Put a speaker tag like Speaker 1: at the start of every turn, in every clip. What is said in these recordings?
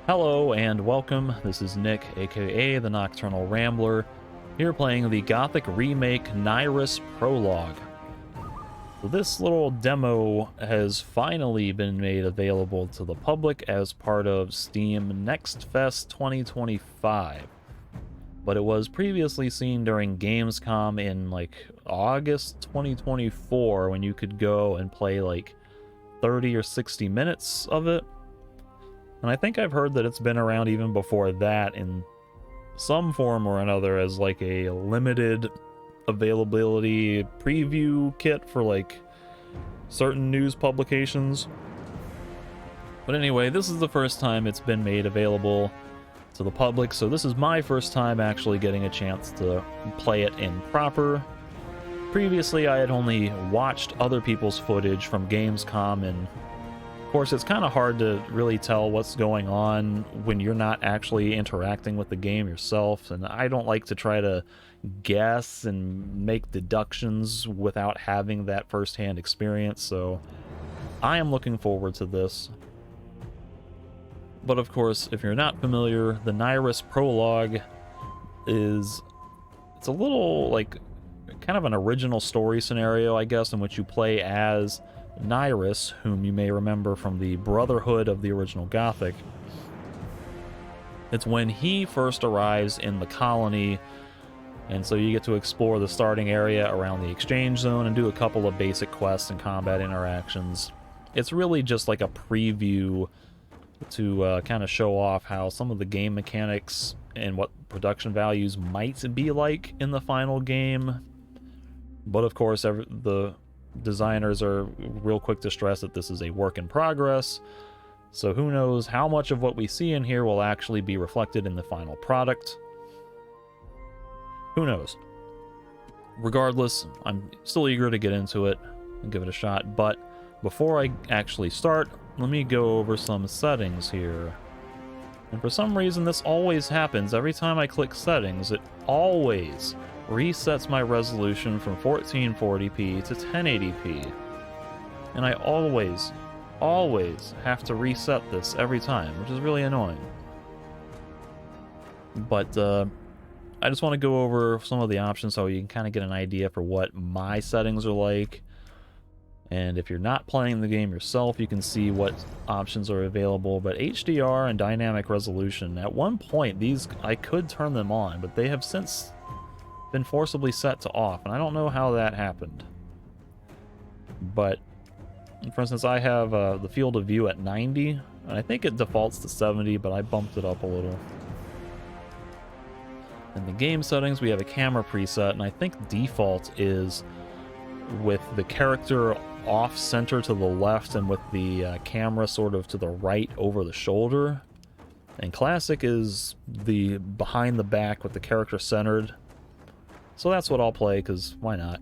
Speaker 1: Hello and welcome, this is Nick, aka the Nocturnal Rambler, here playing the Gothic remake Nyras Prologue. So this little demo has finally been made available to the public as part of Steam Next Fest 2025. But it was previously seen during Gamescom in August 2024 when you could go and play 30 or 60 minutes of it. And I think I've heard that it's been around even before that in some form or another as a limited availability preview kit for certain news publications. But anyway, this is the first time it's been made available to the public, so this is my first time actually getting a chance to play it in proper. Previously, I had only watched other people's footage from Gamescom, and of course, it's kind of hard to really tell what's going on when you're not actually interacting with the game yourself, and I don't like to try to guess and make deductions without having that first-hand experience, so I am looking forward to this. But of course, if you're not familiar, the Nyras Prologue it's a little kind of an original story scenario, I guess, in which you play as Nyras, whom you may remember from the Brotherhood of the original Gothic. It's when he first arrives in the colony, and so you get to explore the starting area around the exchange zone and do a couple of basic quests and combat interactions. It's really just like a preview to kind of show off how some of the game mechanics and what production values might be like in the final game. But of course, the designers are real quick to stress that this is a work in progress, so who knows how much of what we see in here will actually be reflected in the final product. Who knows? Regardless, I'm still eager to get into it and give it a shot, but before I actually start, let me go over some settings here. And for some reason, this always happens. Every time I click settings, it always resets my resolution from 1440p to 1080p. And I always have to reset this every time, which is really annoying. But I just want to go over some of the options so you can kind of get an idea for what my settings are like. And if you're not playing the game yourself, you can see what options are available. But HDR and dynamic resolution, at one point these I could turn them on, but they have since been forcibly set to off, and I don't know how that happened. But for instance, I have the field of view at 90, and I think it defaults to 70, but I bumped it up a little. In the game settings, we have a camera preset, and I think default is with the character off center to the left and with the camera sort of to the right over the shoulder. And classic is the behind the back with the character centered. So that's what I'll play, because why not?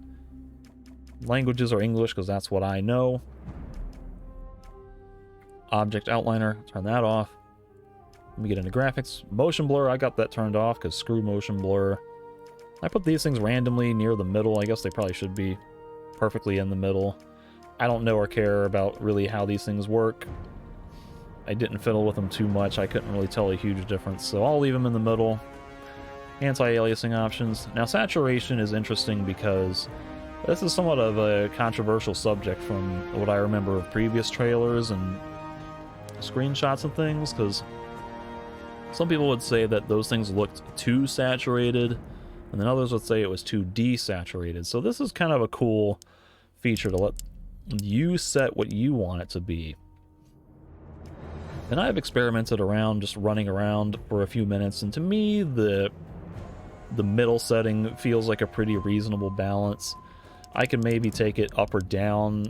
Speaker 1: Languages are English, because that's what I know. Object outliner, turn that off. Let me get into graphics. Motion blur, I got that turned off, because screw motion blur. I put these things randomly near the middle. I guess they probably should be perfectly in the middle. I don't know or care about really how these things work. I didn't fiddle with them too much. I couldn't really tell a huge difference, so I'll leave them in the middle. Anti-aliasing options. Now, saturation is interesting because this is somewhat of a controversial subject from what I remember of previous trailers and screenshots and things, because some people would say that those things looked too saturated, and then others would say it was too desaturated. So this is kind of a cool feature to let you set what you want it to be. And I've experimented around, just running around for a few minutes, and to me, the middle setting feels like a pretty reasonable balance. I can maybe take it up or down,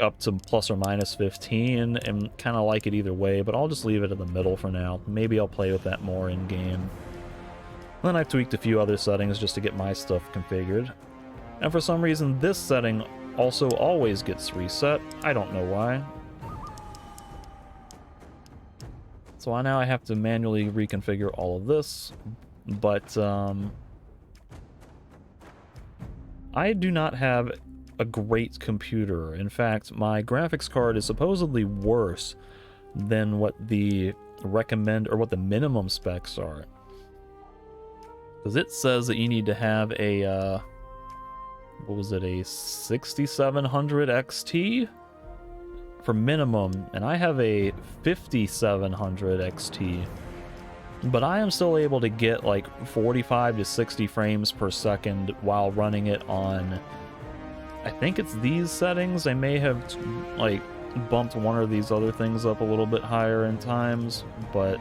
Speaker 1: up to plus or minus 15, and kind of like it either way, but I'll just leave it in the middle for now. Maybe I'll play with that more in-game. Then I've tweaked a few other settings just to get my stuff configured. And for some reason, this setting also always gets reset. I don't know why. So now I have to manually reconfigure all of this. But I do not have a great computer. In fact, my graphics card is supposedly worse than what the what the minimum specs are. Because it says that you need to have a, what was it, a 6700 XT for minimum, and I have a 5700 XT. But I am still able to get like 45 to 60 frames per second while running it on, I think it's these settings. I may have like bumped one of these other things up a little bit higher in times, but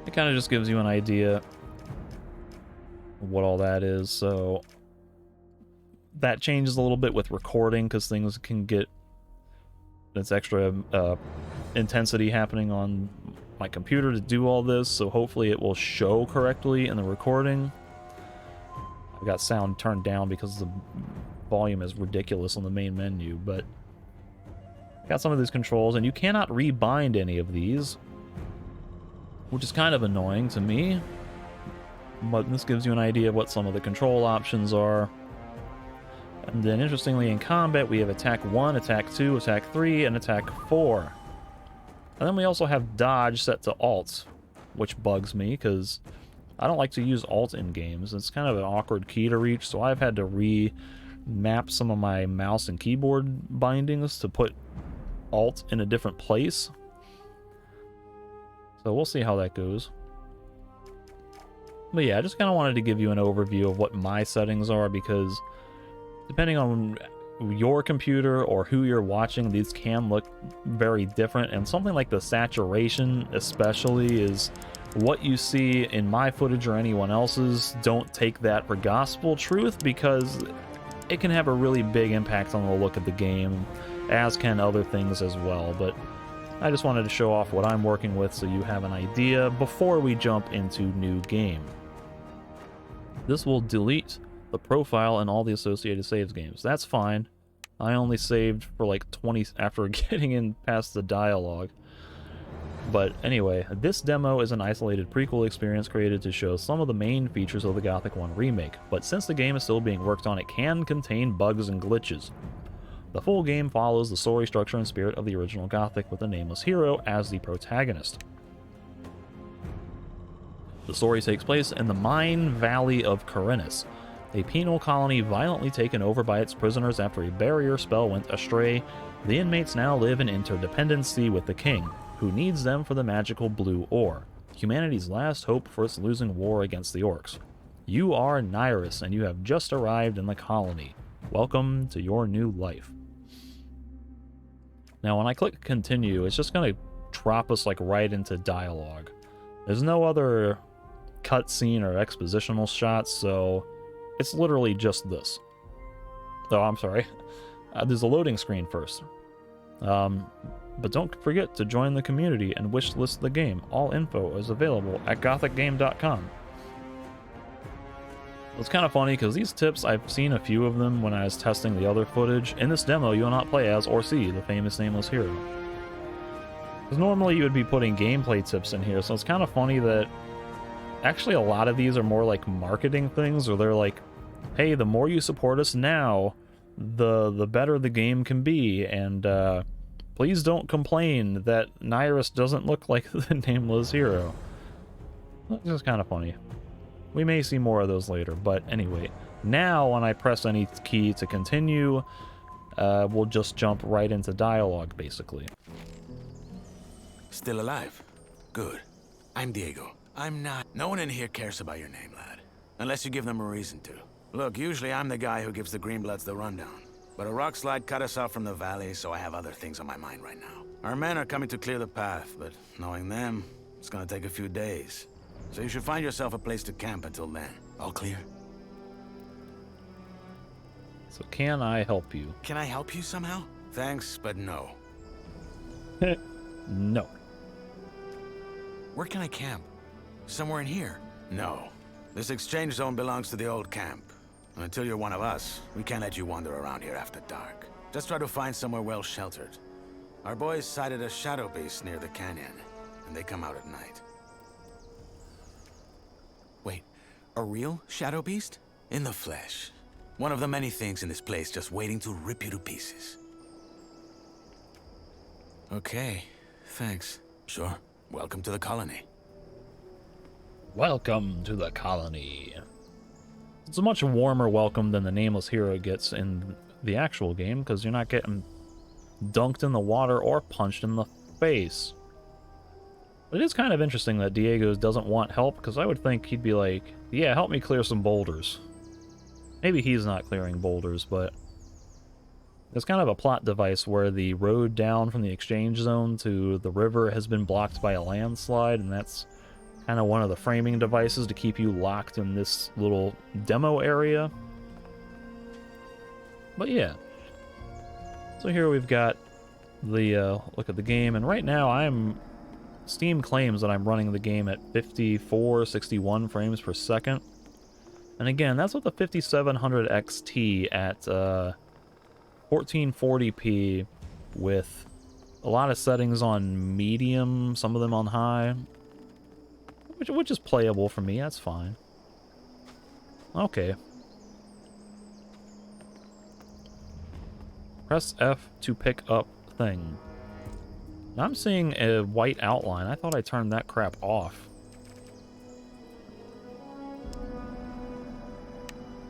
Speaker 1: it kind of just gives you an idea of what all that is. So that changes a little bit with recording because things can get this extra intensity happening on my computer to do all this, so hopefully it will show correctly in the recording. I've got sound turned down because the volume is ridiculous on the main menu, but got some of these controls, and you cannot rebind any of these, which is kind of annoying to me, but this gives you an idea of what some of the control options are. And then interestingly, in combat we have attack 1, attack 2, attack 3, and attack 4. And then we also have dodge set to alt, which bugs me because I don't like to use alt in games. It's kind of an awkward key to reach, so I've had to remap some of my mouse and keyboard bindings to put alt in a different place. So we'll see how that goes. But yeah, I just kind of wanted to give you an overview of what my settings are, because depending on your computer or who you're watching, these can look very different, and something like the saturation especially is what you see in my footage or anyone else's. Don't take that for gospel truth, because it can have a really big impact on the look of the game, as can other things as well. But I just wanted to show off what I'm working with so you have an idea before we jump into new game. This will delete the profile and all the associated saves games. That's fine. I only saved for like 20 after getting in past the dialogue. But anyway, this demo is an isolated prequel experience created to show some of the main features of the Gothic 1 remake, but since the game is still being worked on, it can contain bugs and glitches. The full game follows the story structure and spirit of the original Gothic, with a nameless hero as the protagonist. The story takes place in the Mine Valley of Corinus, a penal colony violently taken over by its prisoners after a barrier spell went astray. The inmates now live in interdependency with the king, who needs them for the magical blue ore, humanity's last hope for its losing war against the orcs. You are Nyras, and you have just arrived in the colony. Welcome to your new life. Now, when I click continue, it's just going to drop us like right into dialogue. There's no other cutscene or expositional shots, so it's literally just this. Oh, I'm sorry. There's a loading screen first. But don't forget to join the community and wishlist the game. All info is available at gothicgame.com. It's kind of funny because these tips, I've seen a few of them when I was testing the other footage. In this demo, you will not play as or see the famous nameless hero. Because normally you would be putting gameplay tips in here, so it's kind of funny that actually a lot of these are more like marketing things, or they're like, hey, the more you support us now, the better the game can be, and please don't complain that Nyras doesn't look like the nameless hero. It's just kind of funny. We may see more of those later, but anyway, now when I press any key to continue, we'll just jump right into dialogue, basically.
Speaker 2: Still alive? Good. I'm Diego. I'm not. No one in here cares about your name, lad. Unless you give them a reason to. Look, usually I'm the guy who gives the Greenbloods the rundown. But a rock slide cut us off from the valley, so I have other things on my mind right now. Our men are coming to clear the path, but knowing them, it's gonna take a few days. So you should find yourself a place to camp until then. All clear?
Speaker 1: So can I help you?
Speaker 2: Can I help you somehow? Thanks, but no.
Speaker 1: No.
Speaker 2: Where can I camp? Somewhere in here? No. This exchange zone belongs to the old camp. And until you're one of us, we can't let you wander around here after dark. Just try to find somewhere well sheltered. Our boys sighted a shadow beast near the canyon, and they come out at night. Wait, a real shadow beast? In the flesh. One of the many things in this place just waiting to rip you to pieces. Okay, thanks. Sure. Welcome to the colony.
Speaker 1: Welcome to the colony. It's a much warmer welcome than the nameless hero gets in the actual game, because you're not getting dunked in the water or punched in the face. But it is kind of interesting that Diego doesn't want help, because I would think he'd be like, yeah, help me clear some boulders. Maybe he's not clearing boulders, but there's kind of a plot device where the road down from the exchange zone to the river has been blocked by a landslide, and that's kind of one of the framing devices to keep you locked in this little demo area. But yeah. So here we've got the look at the game, and right now Steam claims that I'm running the game at 54-61 frames per second. And again, that's with the 5700 XT at 1440p with a lot of settings on medium, some of them on high, which is playable for me. That's fine. Okay. Press F to pick up thing. Now I'm seeing a white outline. I thought I turned that crap off.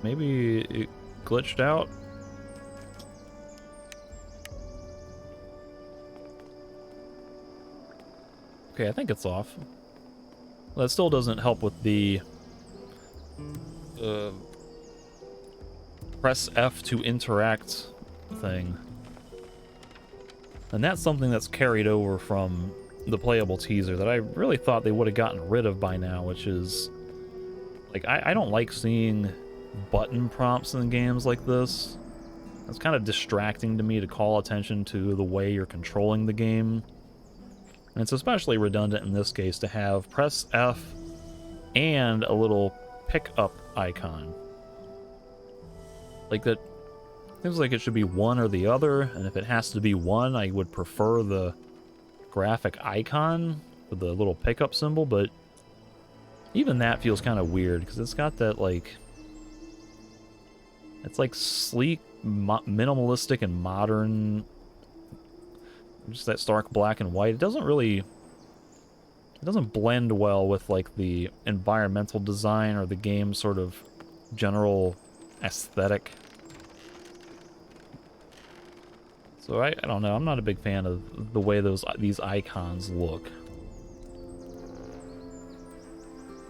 Speaker 1: Maybe it glitched out? Okay, I think it's off. Well, that still doesn't help with the press F to interact thing. And that's something that's carried over from the playable teaser that I really thought they would have gotten rid of by now, which is, like, I don't like seeing button prompts in games like this. It's kind of distracting to me to call attention to the way you're controlling the game. And it's especially redundant in this case to have press F and a little pick-up icon. Like, that seems like it should be one or the other, and if it has to be one, I would prefer the graphic icon with the little pickup symbol, but even that feels kind of weird, because it's got that, like, it's like sleek, minimalistic, and modern, just that stark black and white. It doesn't blend well with, like, the environmental design or the game's sort of general aesthetic. So I don't know, I'm not a big fan of the way these icons look.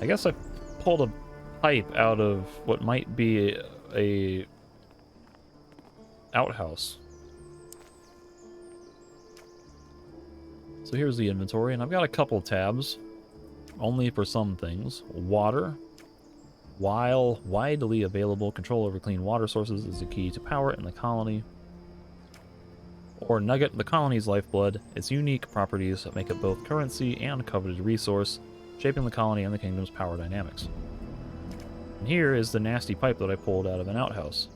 Speaker 1: I guess I pulled a pipe out of what might be a outhouse. So here's the inventory, and I've got a couple tabs, only for some things. Water. While widely available, control over clean water sources is the key to power in the colony. Or Nugget, the colony's lifeblood. Its unique properties make it both currency and coveted resource, shaping the colony and the kingdom's power dynamics. And here is the nasty pipe that I pulled out of an outhouse.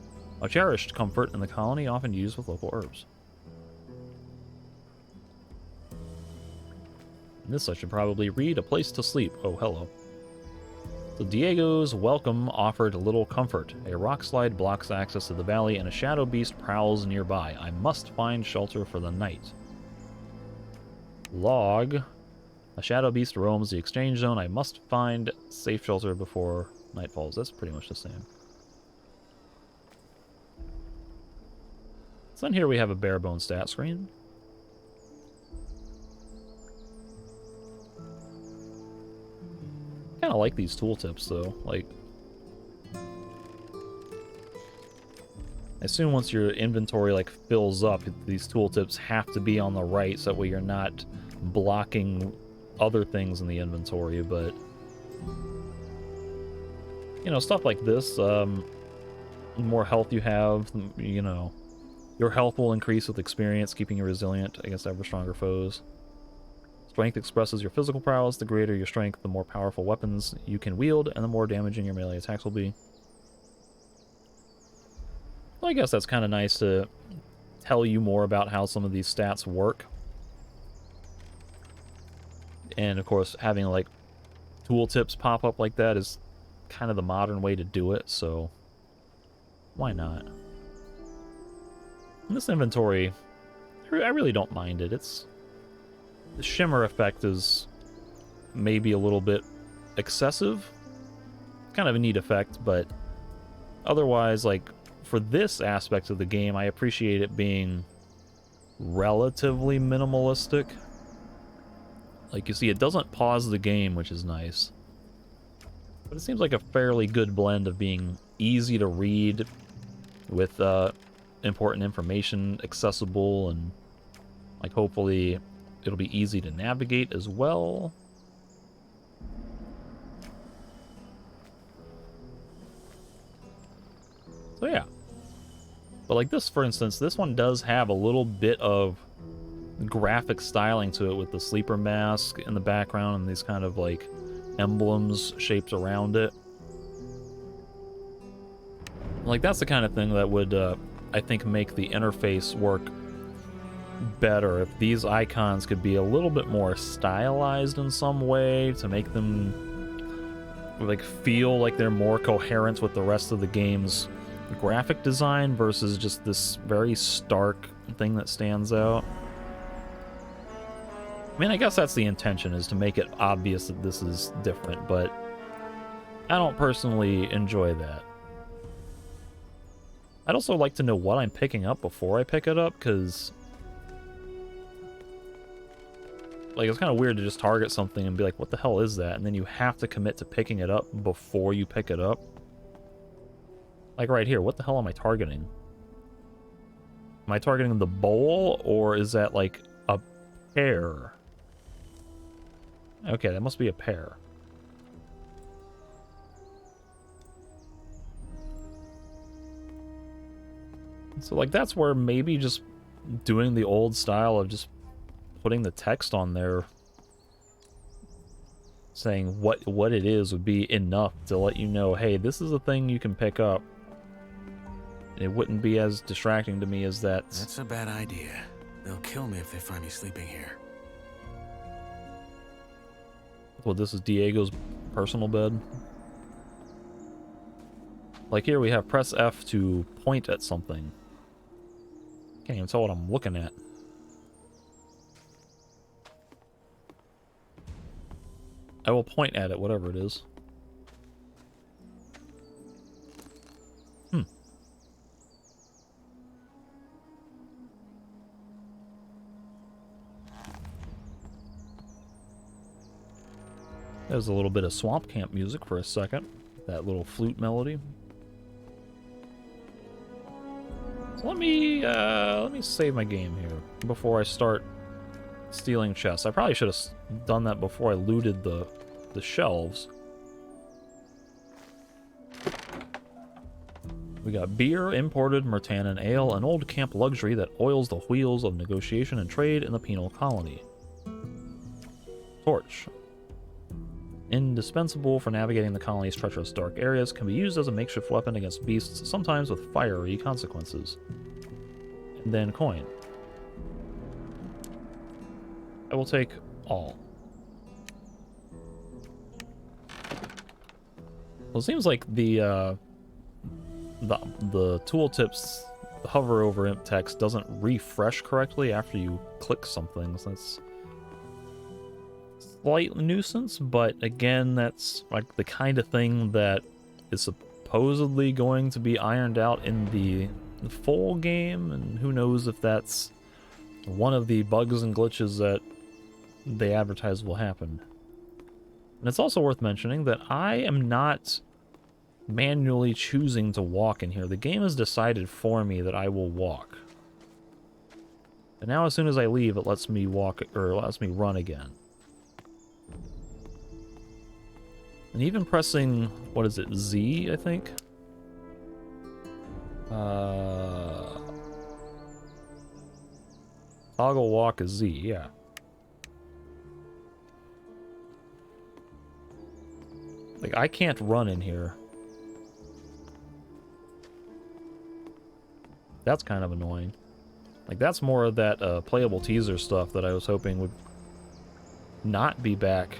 Speaker 1: A cherished comfort in the colony, often used with local herbs. And this I should probably read. A place to sleep. Oh, hello. So Diego's welcome offered little comfort. A rock slide blocks access to the valley, and a shadow beast prowls nearby. I must find shelter for the night. Log. A shadow beast roams the exchange zone. I must find safe shelter before night falls. That's pretty much the same. So then here we have a bare bone stat screen. I kind of like these tooltips though. Like, I assume once your inventory like fills up, these tooltips have to be on the right so that way you're not blocking other things in the inventory. But you know, stuff like this, the more health you have, you know, your health will increase with experience, keeping you resilient against ever stronger foes. Strength expresses your physical prowess. The greater your strength, the more powerful weapons you can wield, and the more damaging your melee attacks will be. Well, I guess that's kind of nice to tell you more about how some of these stats work. And of course, having like tooltips pop up like that is kind of the modern way to do it, so why not? And this inventory, I really don't mind it. It's The shimmer effect is maybe a little bit excessive. Kind of a neat effect, but otherwise, like, for this aspect of the game, I appreciate it being relatively minimalistic. Like, you see, it doesn't pause the game, which is nice. But it seems like a fairly good blend of being easy to read with important information accessible, and, like, hopefully it'll be easy to navigate as well. So yeah. But like this, for instance, this one does have a little bit of graphic styling to it with the sleeper mask in the background and these kind of like emblems shaped around it. Like that's the kind of thing that would, I think, make the interface work better if these icons could be a little bit more stylized in some way to make them like feel like they're more coherent with the rest of the game's graphic design versus just this very stark thing that stands out. I mean, I guess that's the intention, is to make it obvious that this is different, but I don't personally enjoy that. I'd also like to know what I'm picking up before I pick it up, because like it's kind of weird to just target something and be like, what the hell is that? And then you have to commit to picking it up before you pick it up. Like right here, what the hell am I targeting? Am I targeting the bowl, or is that like a pear? Okay, that must be a pear. So like that's where maybe just doing the old style of just putting the text on there saying what it is would be enough to let you know, hey, this is a thing you can pick up. It wouldn't be as distracting to me as that.
Speaker 2: That's a bad idea. They'll kill me if they find me sleeping here.
Speaker 1: Well, this is Diego's personal bed. Like here we have press F to point at something. Can't even tell what I'm looking at. I will point at it, whatever it is. There's a little bit of swamp camp music for a second. That little flute melody. So let me save my game here before I start stealing chests. I probably should have done that before I looted the shelves. We got beer, imported Murtanan ale, an old camp luxury that oils the wheels of negotiation and trade in the penal colony. Torch. Indispensable for navigating the colony's treacherous dark areas, can be used as a makeshift weapon against beasts, sometimes with fiery consequences. And then coin. I will take all. Well, it seems like the tooltips, the hover over imp text doesn't refresh correctly after you click something, so that's slight nuisance, but again, that's like the kind of thing that is supposedly going to be ironed out in the full game, and who knows if that's one of the bugs and glitches that they advertise will happen. And it's also worth mentioning that I am not manually choosing to walk in here. The game has decided for me that I will walk. And now as soon as I leave, it lets me walk, or it lets me run again. And even pressing, what is it, Z, I think? Toggle walk is Z, yeah. Like, I can't run in here. That's kind of annoying. Like, that's more of that playable teaser stuff that I was hoping would not be back.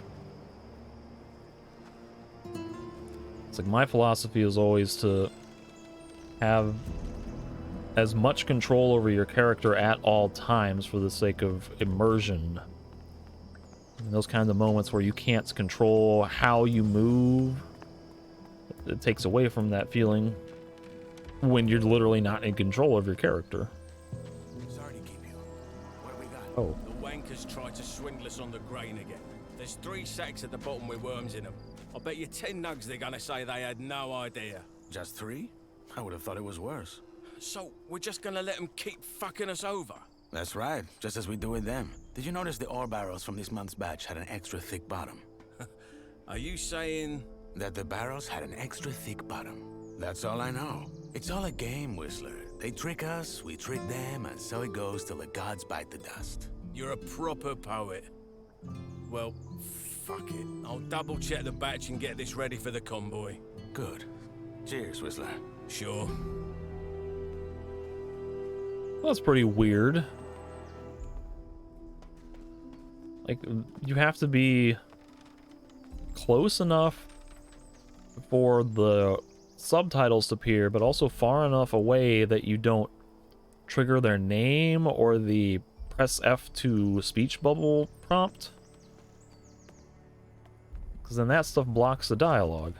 Speaker 1: It's like my philosophy is always to have as much control over your character at all times for the sake of immersion. And those kinds of moments where you can't control how you move, it takes away from that feeling when you're literally not in control of your character.
Speaker 2: Sorry to keep you. What have we got?
Speaker 1: Oh.
Speaker 3: The wankers tried to swindle us on the grain again. There's 3 sacks at the bottom with worms in them. I bet you 10 nugs they're gonna say they had no idea.
Speaker 2: Just 3? I would have thought it was worse.
Speaker 3: So, we're just gonna let them keep fucking us over?
Speaker 2: That's right, just as we do with them. Did you notice the ore barrels from this month's batch had an extra thick bottom?
Speaker 3: Are you saying...
Speaker 2: That the barrels had an extra thick bottom. That's all I know. It's all a game, Whistler. They trick us, we trick them, and so it goes till the gods bite the dust.
Speaker 3: You're a proper poet. Well, fuck it. I'll double check the batch and get this ready for the convoy.
Speaker 2: Good. Cheers, Whistler.
Speaker 3: Sure.
Speaker 1: Well, that's pretty weird. Like, you have to be close enough for the subtitles to appear, but also far enough away that you don't trigger their name or the press F to speech bubble prompt. Because then that stuff blocks the dialogue.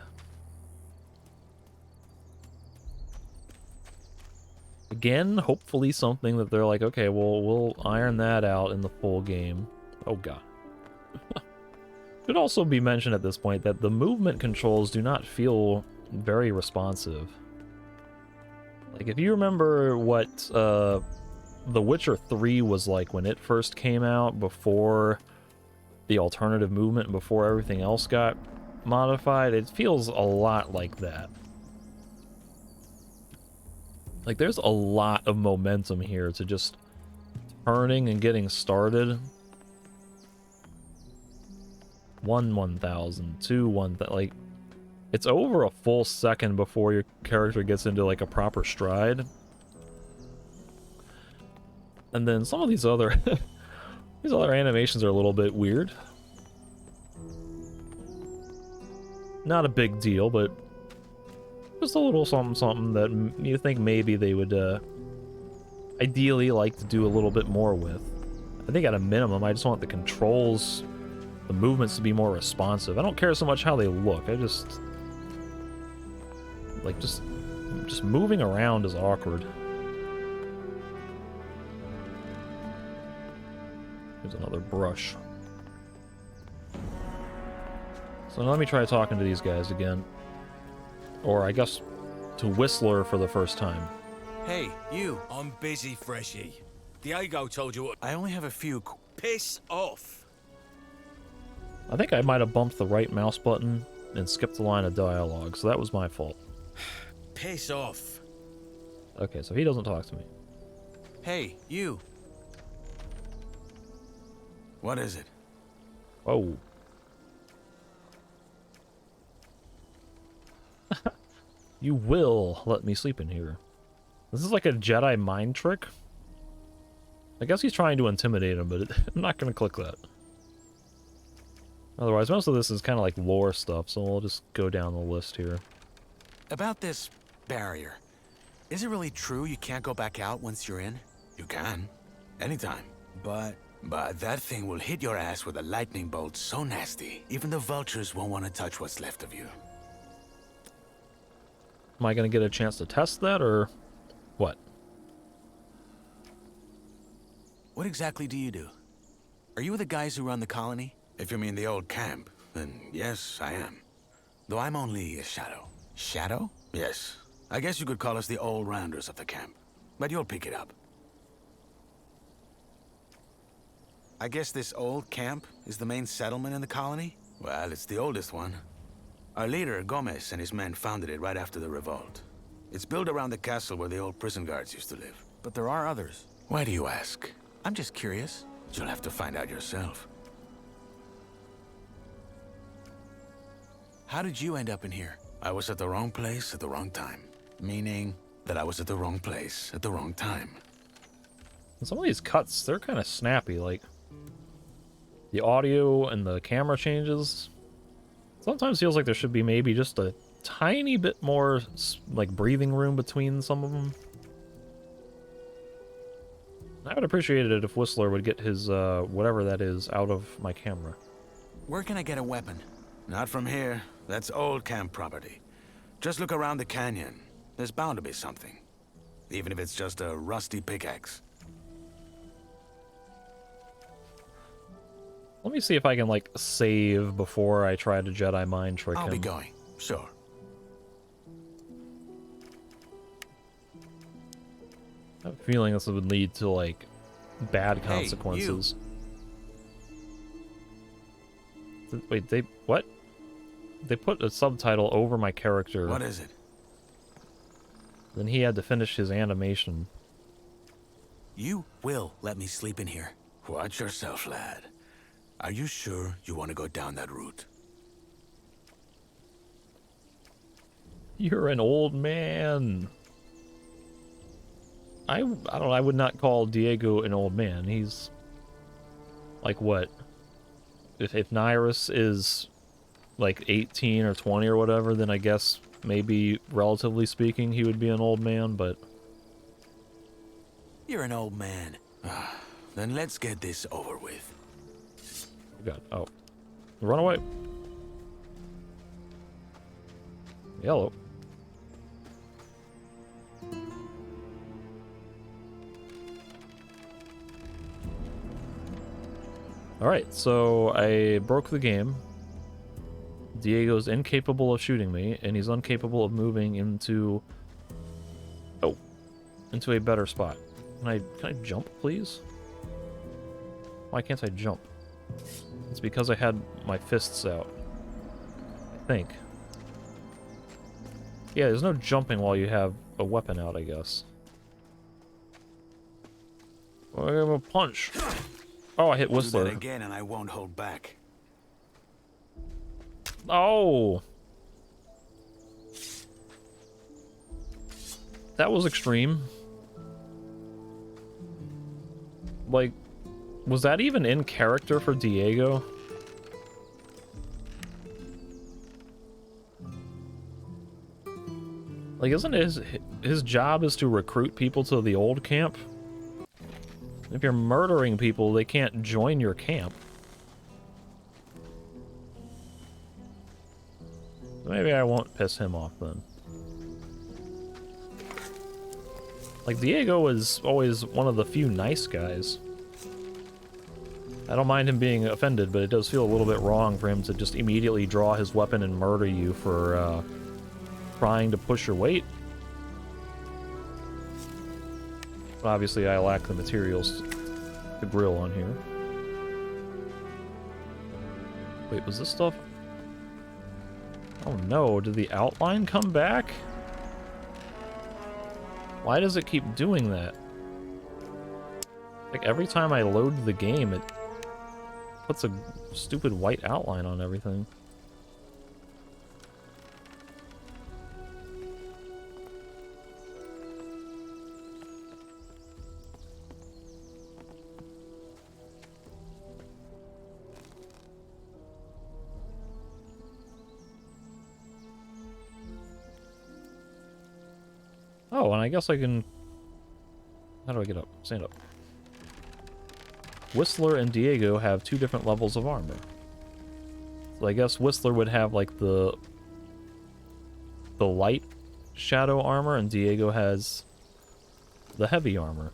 Speaker 1: Again, hopefully something that they're like, okay, well, we'll iron that out in the full game. Oh god. Should also be mentioned at this point that the movement controls do not feel very responsive. Like, if you remember what The Witcher 3 was like when it first came out, before the alternative movement, before everything else got modified, it feels a lot like that. Like, there's a lot of momentum here to just turning and getting started. 1,000, 2, 1,000, like, it's over a full second before your character gets into, like, a proper stride. And then some of these other, these other animations are a little bit weird. Not a big deal, but just a little something that you think maybe they would ideally like to do a little bit more with. I think at a minimum, I just want the controls, the movements to be more responsive. I don't care so much how they look. I just like just moving around is awkward. Here's another brush. So now let me try talking to these guys again. Or I guess to Whistler for the first time.
Speaker 2: Hey, you.
Speaker 3: I'm busy, Freshie. Diego told you what...
Speaker 2: I only have a few...
Speaker 3: Piss off!
Speaker 1: I think I might have bumped the right mouse button and skipped a line of dialogue, so that was my fault.
Speaker 3: Piss off.
Speaker 1: Okay, so he doesn't talk to me.
Speaker 2: Hey, you. What is it?
Speaker 1: Whoa. You will let me sleep in here. This is like a Jedi mind trick. I guess he's trying to intimidate him, but I'm not going to click that. Otherwise, most of this is kind of like lore stuff, so we'll just go down the list here.
Speaker 2: About this barrier. Is it really true you can't go back out once you're in? You can. Anytime. But that thing will hit your ass with a lightning bolt so nasty, even the vultures won't want to touch what's left of you.
Speaker 1: Am I going to get a chance to test that, or what?
Speaker 2: What exactly do you do? Are you with the guys who run the colony? If you mean the old camp, then yes, I am. Though I'm only a shadow. Shadow? Yes. I guess you could call us the all-rounders of the camp. But you'll pick it up. I guess this old camp is the main settlement in the colony? Well, it's the oldest one. Our leader, Gomez, and his men founded it right after the revolt. It's built around the castle where the old prison guards used to live. But there are others. Why do you ask? I'm just curious. You'll have to find out yourself. How did you end up in here? I was at the wrong place at the wrong time. Meaning that I was at the wrong place at the wrong time.
Speaker 1: And some of these cuts, they're kind of snappy, like the audio and the camera changes. Sometimes feels like there should be maybe just a tiny bit more like breathing room between some of them. I would appreciate it if Whistler would get his, whatever that is, out of my camera.
Speaker 2: Where can I get a weapon? Not from here. That's old camp property. Just look around the canyon. There's bound to be something. Even if it's just a rusty pickaxe.
Speaker 1: Let me see if I can, like, save before I try to Jedi mind trick him.
Speaker 2: I'll be going. Sure.
Speaker 1: I have a feeling this would lead to, like, bad consequences. Wait, they... what? They put a subtitle over my character.
Speaker 2: What is it?
Speaker 1: Then he had to finish his animation.
Speaker 2: You will let me sleep in here. Watch yourself, lad. Are you sure you want to go down that route?
Speaker 1: You're an old man. I don't know, I would not call Diego an old man. He's like what? If Nyras is like 18 or 20 or whatever, then I guess maybe relatively speaking he would be an old man, but
Speaker 2: You're an old man. Then let's get this over with.
Speaker 1: God, oh. Run away. Yellow. Alright, so I broke the game. Diego's incapable of shooting me, and he's incapable of moving into... oh. Into a better spot. Can I jump, please? Why can't I jump? It's because I had my fists out. I think. Yeah, there's no jumping while you have a weapon out, I guess. I have a punch. Oh, I hit Whistler.
Speaker 2: Do that again and I won't hold back.
Speaker 1: Oh! That was extreme. Like, was that even in character for Diego? Like, isn't his job is to recruit people to the old camp? If you're murdering people, they can't join your camp. Maybe I won't piss him off then. Like, Diego was always one of the few nice guys. I don't mind him being offended, but it does feel a little bit wrong for him to just immediately draw his weapon and murder you for, trying to push your weight. But obviously, I lack the materials to grill on here. Wait, was this stuff... oh no, did the outline come back? Why does it keep doing that? Like, every time I load the game, it puts a stupid white outline on everything. Oh, and I guess I can... how do I get up? Stand up. Whistler and Diego have two different levels of armor. So I guess Whistler would have, like, the light shadow armor, and Diego has the heavy armor.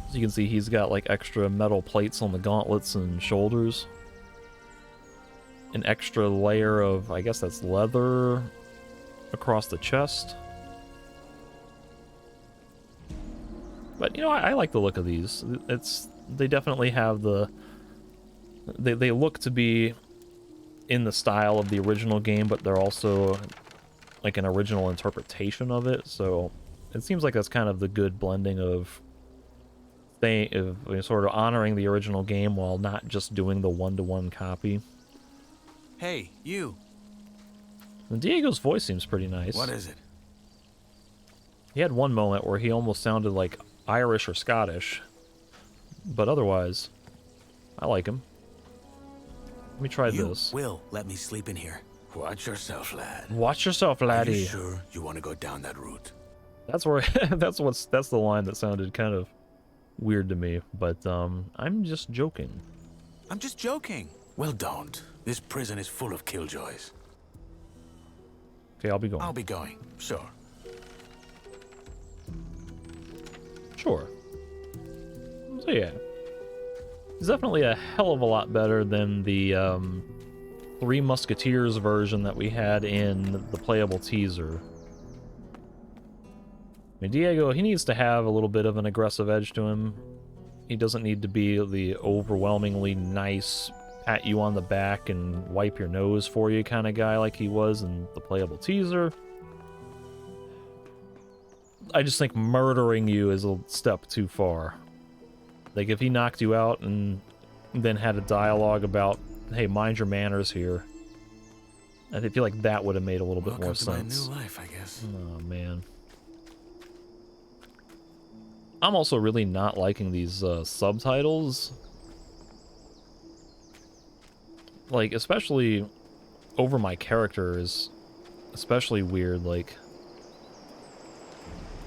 Speaker 1: So you can see he's got, like, extra metal plates on the gauntlets and shoulders. An extra layer of, I guess that's leather... across the chest. But, you know, I like the look of these. They definitely have the... They look to be in the style of the original game, but they're also like an original interpretation of it, so it seems like that's kind of the good blending of sort of honoring the original game while not just doing the one-to-one copy.
Speaker 2: Hey, you!
Speaker 1: And Diego's voice seems pretty nice.
Speaker 2: What is it?
Speaker 1: He had one moment where he almost sounded like Irish or Scottish, but otherwise, I like him. Let me try this.
Speaker 2: You will let me sleep in here. Watch yourself, lad.
Speaker 1: Watch yourself, laddie.
Speaker 2: Are you sure you want to go down that route?
Speaker 1: That's where that's the line that sounded kind of weird to me, but I'm just joking.
Speaker 2: I'm just joking. Well, don't. This prison is full of killjoys.
Speaker 1: Okay, I'll be going.
Speaker 2: I'll be going, sure.
Speaker 1: Sure. So yeah. It's definitely a hell of a lot better than the Three Musketeers version that we had in the playable teaser. I mean, Diego, he needs to have a little bit of an aggressive edge to him. He doesn't need to be the overwhelmingly nice, pat you on the back and wipe your nose for you kind of guy like he was in the playable teaser. I just think murdering you is a step too far. Like, if he knocked you out and then had a dialogue about, hey, mind your manners here, I feel like that would have made a little bit more sense.
Speaker 2: Welcome to my new life, I guess.
Speaker 1: Oh, man. I'm also really not liking these subtitles. Like, especially over my character is especially weird. Like,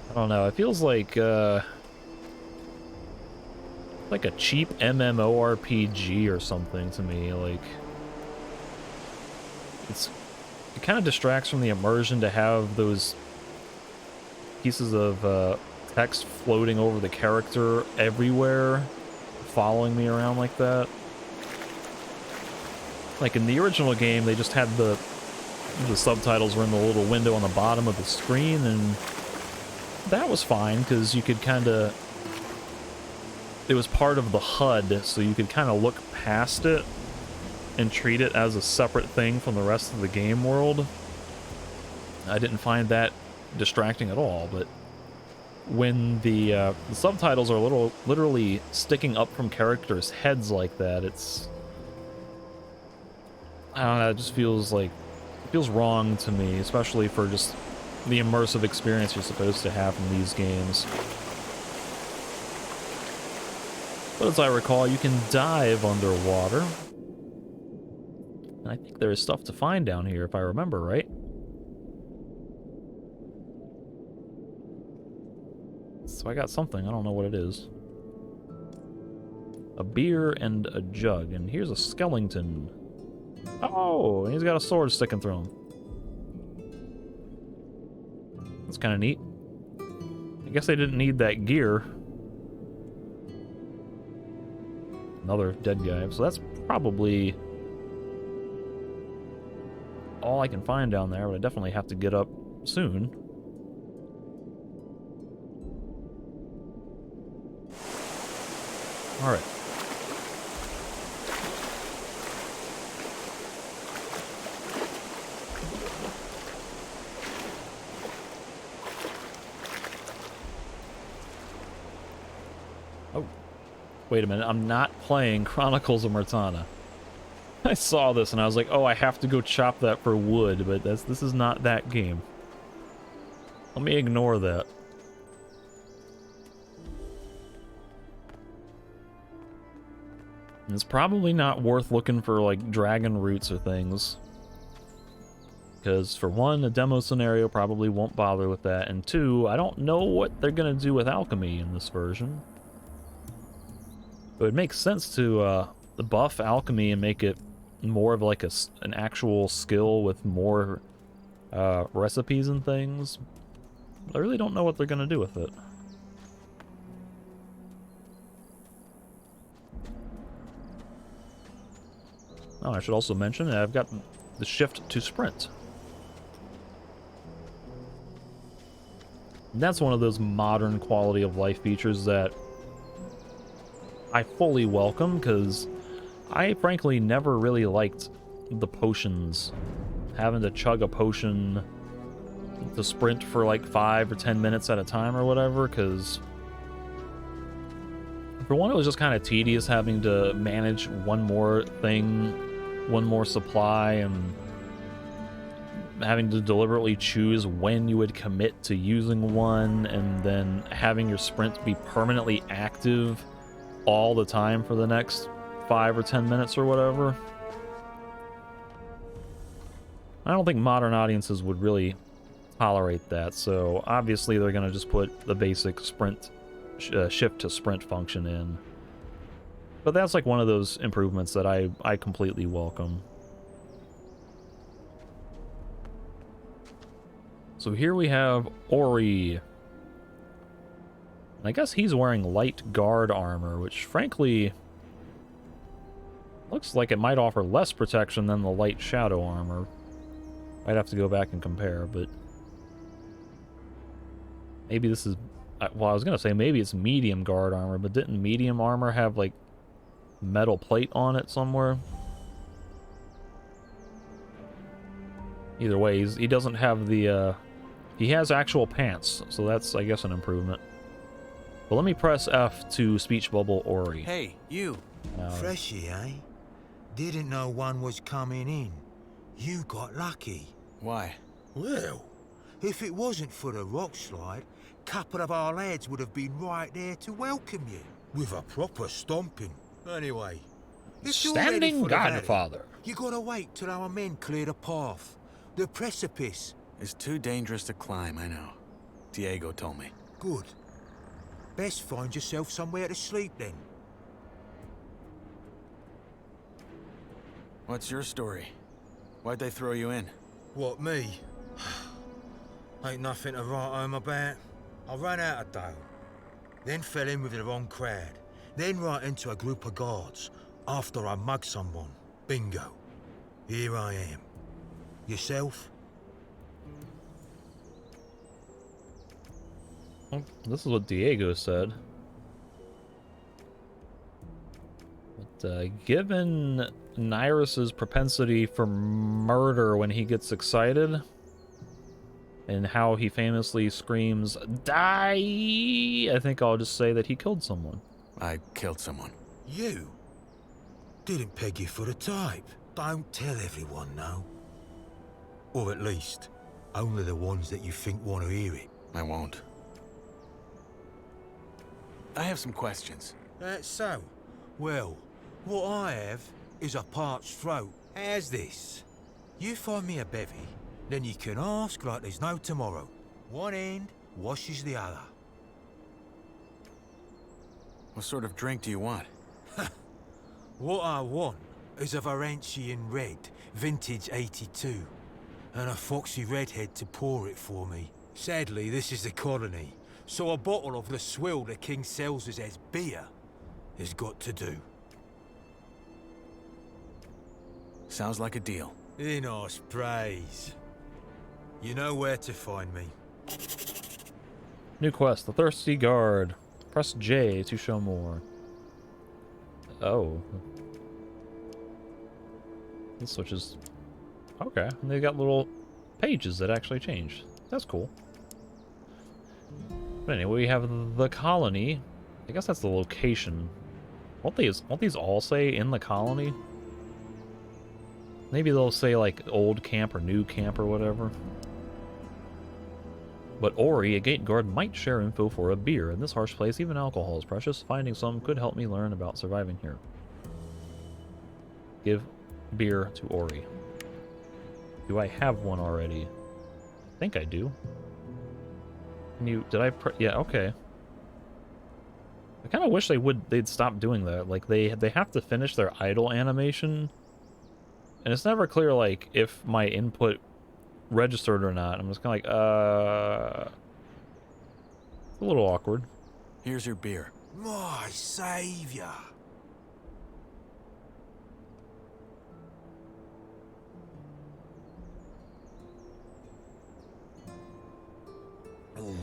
Speaker 1: I don't know. It feels like a cheap MMORPG or something to me. Like, it kind of distracts from the immersion to have those pieces of text floating over the character everywhere, following me around like that. Like in the original game, they just had the subtitles were in the little window on the bottom of the screen, and that was fine because you could kind of, it was part of the HUD, so you could kind of look past it and treat it as a separate thing from the rest of the game world. I didn't find that distracting at all, but when the subtitles are literally sticking up from characters' heads like that, it's, I don't know, it just feels like, it feels wrong to me, especially for just the immersive experience you're supposed to have in these games. But as I recall, you can dive underwater. And I think there is stuff to find down here, if I remember right. So I got something, I don't know what it is. A beer and a jug, and here's a skeleton. Oh, and he's got a sword sticking through him. That's kind of neat. I guess they didn't need that gear. Another dead guy, so that's probably all I can find down there, but I definitely have to get up soon. Alright. Oh. Wait a minute, I'm not playing Chronicles of Murtana. I saw this and I was like, oh, I have to go chop that for wood, but this is not that game. Let me ignore that. And it's probably not worth looking for, like, dragon roots or things. Because, for one, the demo scenario probably won't bother with that, and two, I don't know what they're gonna do with alchemy in this version. But it makes sense to buff alchemy and make it more of like an actual skill with more recipes and things. I really don't know what they're gonna do with it. Oh, I should also mention that I've got the shift to sprint. And that's one of those modern quality of life features that I fully welcome, because I frankly never really liked the potions. Having to chug a potion to sprint for like 5 or 10 minutes at a time or whatever, because for one, it was just kind of tedious having to manage one more thing, one more supply, and having to deliberately choose when you would commit to using one, and then having your sprint be permanently active all the time for the next 5 or 10 minutes or whatever. I don't think modern audiences would really tolerate that. So obviously they're gonna just put the basic sprint, shift to sprint function in. But that's like one of those improvements that I completely welcome. So here we have Orry. I guess he's wearing light guard armor, which frankly looks like it might offer less protection than the light shadow armor. I'd have to go back and compare, but maybe this is, well, I was gonna say maybe it's medium guard armor, but didn't medium armor have like metal plate on it somewhere? Either way, he doesn't have the, he has actual pants, so that's, I guess, an improvement. But let me press F to speech bubble Orry.
Speaker 2: Hey, you.
Speaker 4: Freshy, eh? Didn't know one was coming in. You got lucky.
Speaker 2: Why?
Speaker 4: Well, if it wasn't for the rock slide, a couple of our lads would have been right there to welcome you. With a proper stomping. Anyway, if you're ready
Speaker 1: Standing
Speaker 4: for the valley,
Speaker 1: Godfather.
Speaker 4: you gotta wait till our men clear the path. The precipice.
Speaker 2: It's too dangerous to climb, I know. Diego told me.
Speaker 4: Good. Best find yourself somewhere to sleep then.
Speaker 2: What's your story? Why'd they throw you in?
Speaker 4: What, me? Ain't nothing to write home about. I ran out of dough. Then fell in with the wrong crowd. Then right into a group of guards. After I mugged someone. Bingo. Here I am. Yourself?
Speaker 1: Well, this is what Diego said. But given Nyras' propensity for murder when he gets excited, and how he famously screams, "Die!" I think I'll just say that he killed someone.
Speaker 2: I killed someone.
Speaker 4: You? Didn't peg you for the type. Don't tell everyone, no. Or at least, only the ones that you think want to hear it.
Speaker 2: I won't. I have some questions.
Speaker 4: That's so. Well, what I have is a parched throat. How's this? You find me a bevy, then you can ask like there's no tomorrow. One end washes the other.
Speaker 2: What sort of drink do you want?
Speaker 4: What I want is a Varantian red, vintage 82, and a foxy redhead to pour it for me. Sadly, this is the colony, so a bottle of the swill the king sells us as beer has got to do.
Speaker 2: Sounds like a deal.
Speaker 4: In us praise. You know where to find me.
Speaker 1: New quest, the Thirsty Guard. Press J to show more. Oh. This switches. Okay, and they got little pages that actually changed. That's cool. But anyway, we have the colony. I guess that's the location. Won't these all say in the colony? Maybe they'll say like old camp or new camp or whatever. But Orry, a gate guard, might share info for a beer. In this harsh place, even alcohol is precious. Finding some could help me learn about surviving here. Give beer to Orry. Do I have one already? I think I do. Can you, did I, yeah, okay. I kind of wish they'd stop doing that. Like, they have to finish their idle animation. And it's never clear, like, if my input registered or not. I'm just kind of like, it's a little awkward.
Speaker 2: Here's your beer.
Speaker 4: My saviour. Oh,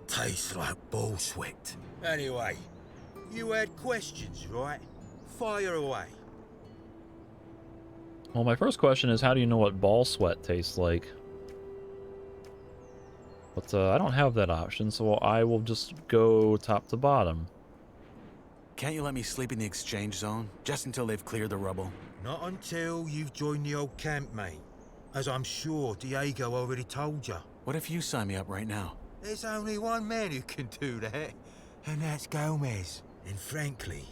Speaker 4: tastes like bull sweat. Anyway, you had questions, right? Fire away.
Speaker 1: Well, my first question is, how do you know what ball sweat tastes like? But I don't have that option, so I will just go top to bottom.
Speaker 2: Can't you let me sleep in the exchange zone, just until they've cleared the rubble?
Speaker 4: Not until you've joined the old camp, mate. As I'm sure Diego already told you.
Speaker 2: What if you sign me up right now?
Speaker 4: There's only one man who can do that, and that's Gomez. And frankly,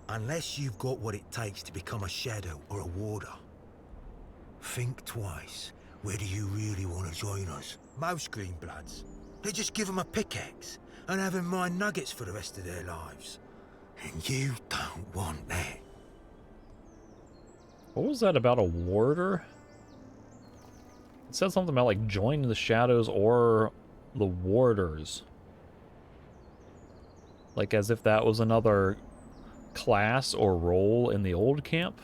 Speaker 4: unless you've got what it takes to become a shadow or a warder, think twice Whether you really want to join us. Most Greenbloods, they just give them a pickaxe and have them mine nuggets for the rest of their lives. And you don't want that.
Speaker 1: What was that about a warder? It said something about, like, join the shadows or the warders. Like, as if that was another class or role in the old camp.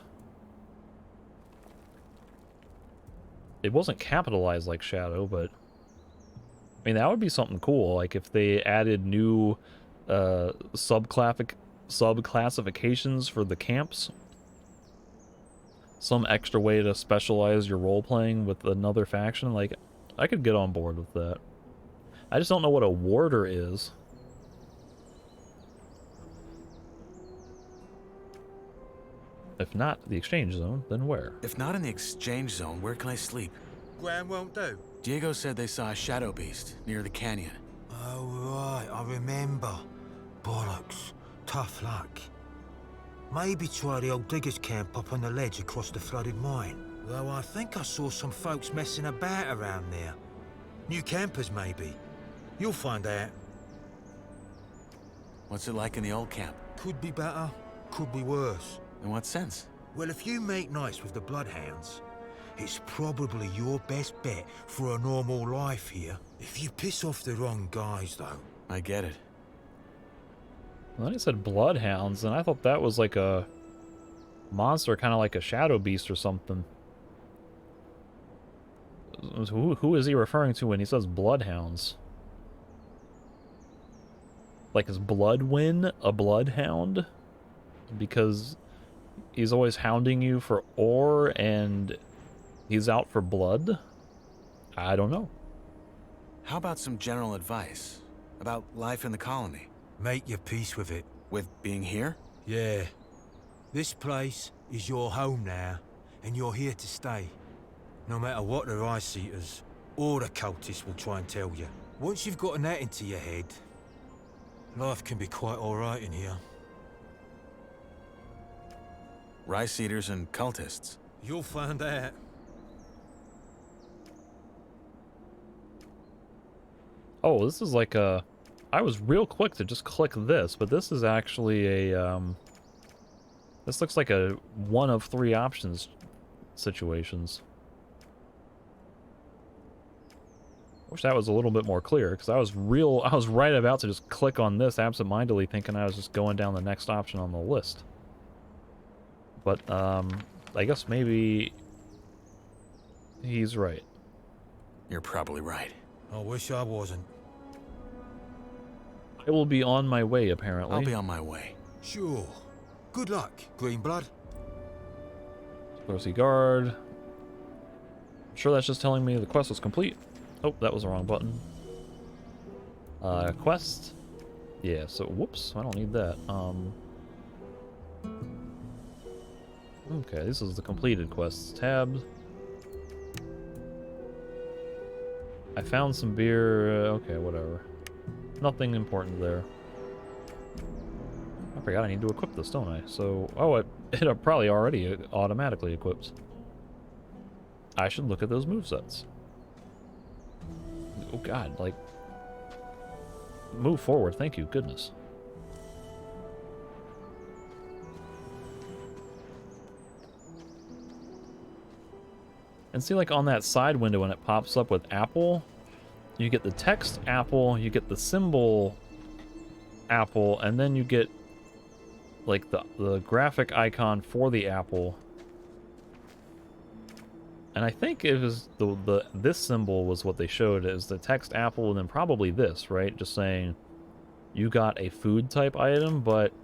Speaker 1: It wasn't capitalized like shadow, but... I mean, that would be something cool. Like, if they added new subclassifications for the camps. Some extra way to specialize your role-playing with another faction. Like, I could get on board with that. I just don't know what a warder is. If not the exchange zone, then where?
Speaker 2: If not in the exchange zone, where can I sleep?
Speaker 4: Ground won't do.
Speaker 2: Diego said they saw a shadow beast near the canyon.
Speaker 4: Oh, right, I remember. Bollocks. Tough luck. Maybe try the old diggers' camp up on the ledge across the flooded mine. Though I think I saw some folks messing about around there. New campers, maybe. You'll find out.
Speaker 2: What's it like in the old camp?
Speaker 4: Could be better, could be worse.
Speaker 2: In what sense?
Speaker 4: Well, if you make nice with the Bloodhounds, it's probably your best bet for a normal life here. If you piss off the wrong guys, though.
Speaker 2: I get it.
Speaker 1: Well, then it said bloodhounds, and I thought that was like a monster, kind of like a shadow beast or something. Who is he referring to when he says bloodhounds? Like, is Bloodwyn a bloodhound? Because he's always hounding you for ore and he's out for blood? I don't know.
Speaker 2: How about some general advice about life in the colony?
Speaker 4: Make your peace with it.
Speaker 2: With being here?
Speaker 4: Yeah. This place is your home now, and you're here to stay. No matter what the Rice-Eaters or the cultists will try and tell you. Once you've gotten that into your head, life can be quite alright in here.
Speaker 2: Rice eaters and cultists.
Speaker 4: You'll find out.
Speaker 1: Oh, this is like a... I was real quick to just click this, but this is actually a, this looks like a one of three options situations. Wish that was a little bit more clear, because I was right about to just click on this absentmindedly, thinking I was just going down the next option on the list. But, I guess maybe he's right.
Speaker 2: You're probably right.
Speaker 4: I wish I wasn't.
Speaker 1: I will be on my way, apparently.
Speaker 2: I'll be on my way.
Speaker 4: Sure. Good luck, Greenblood.
Speaker 1: Closey guard. I'm sure that's just telling me the quest was complete. Oh, that was the wrong button. Quest. Yeah, so, whoops, I don't need that. Okay, this is the completed quests tab. I found some beer, okay, whatever. Nothing important there. I forgot I need to equip this, don't I? So, oh, it probably already automatically equipped. I should look at those movesets. Oh god, like... Move forward, thank you, goodness. And see, like, on that side window when it pops up with apple, you get the text apple, you get the symbol apple, and then you get, like, the graphic icon for the apple. And I think it was this symbol was what they showed as the text apple, and then probably this, right? Just saying you got a food type item, but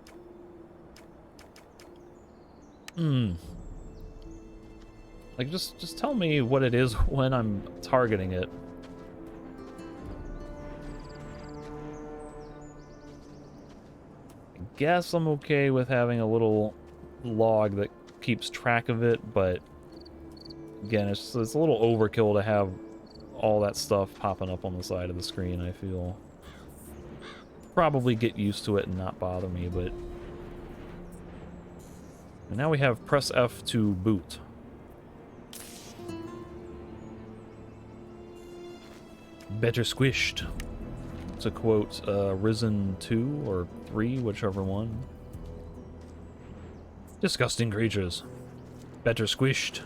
Speaker 1: like, just tell me what it is when I'm targeting it. I guess I'm okay with having a little log that keeps track of it, but again, it's a little overkill to have all that stuff popping up on the side of the screen, I feel. Probably get used to it and not bother me, but... And now we have press F to boot. Better squished. To quote Risen 2 or 3, whichever one. Disgusting creatures. Better squished.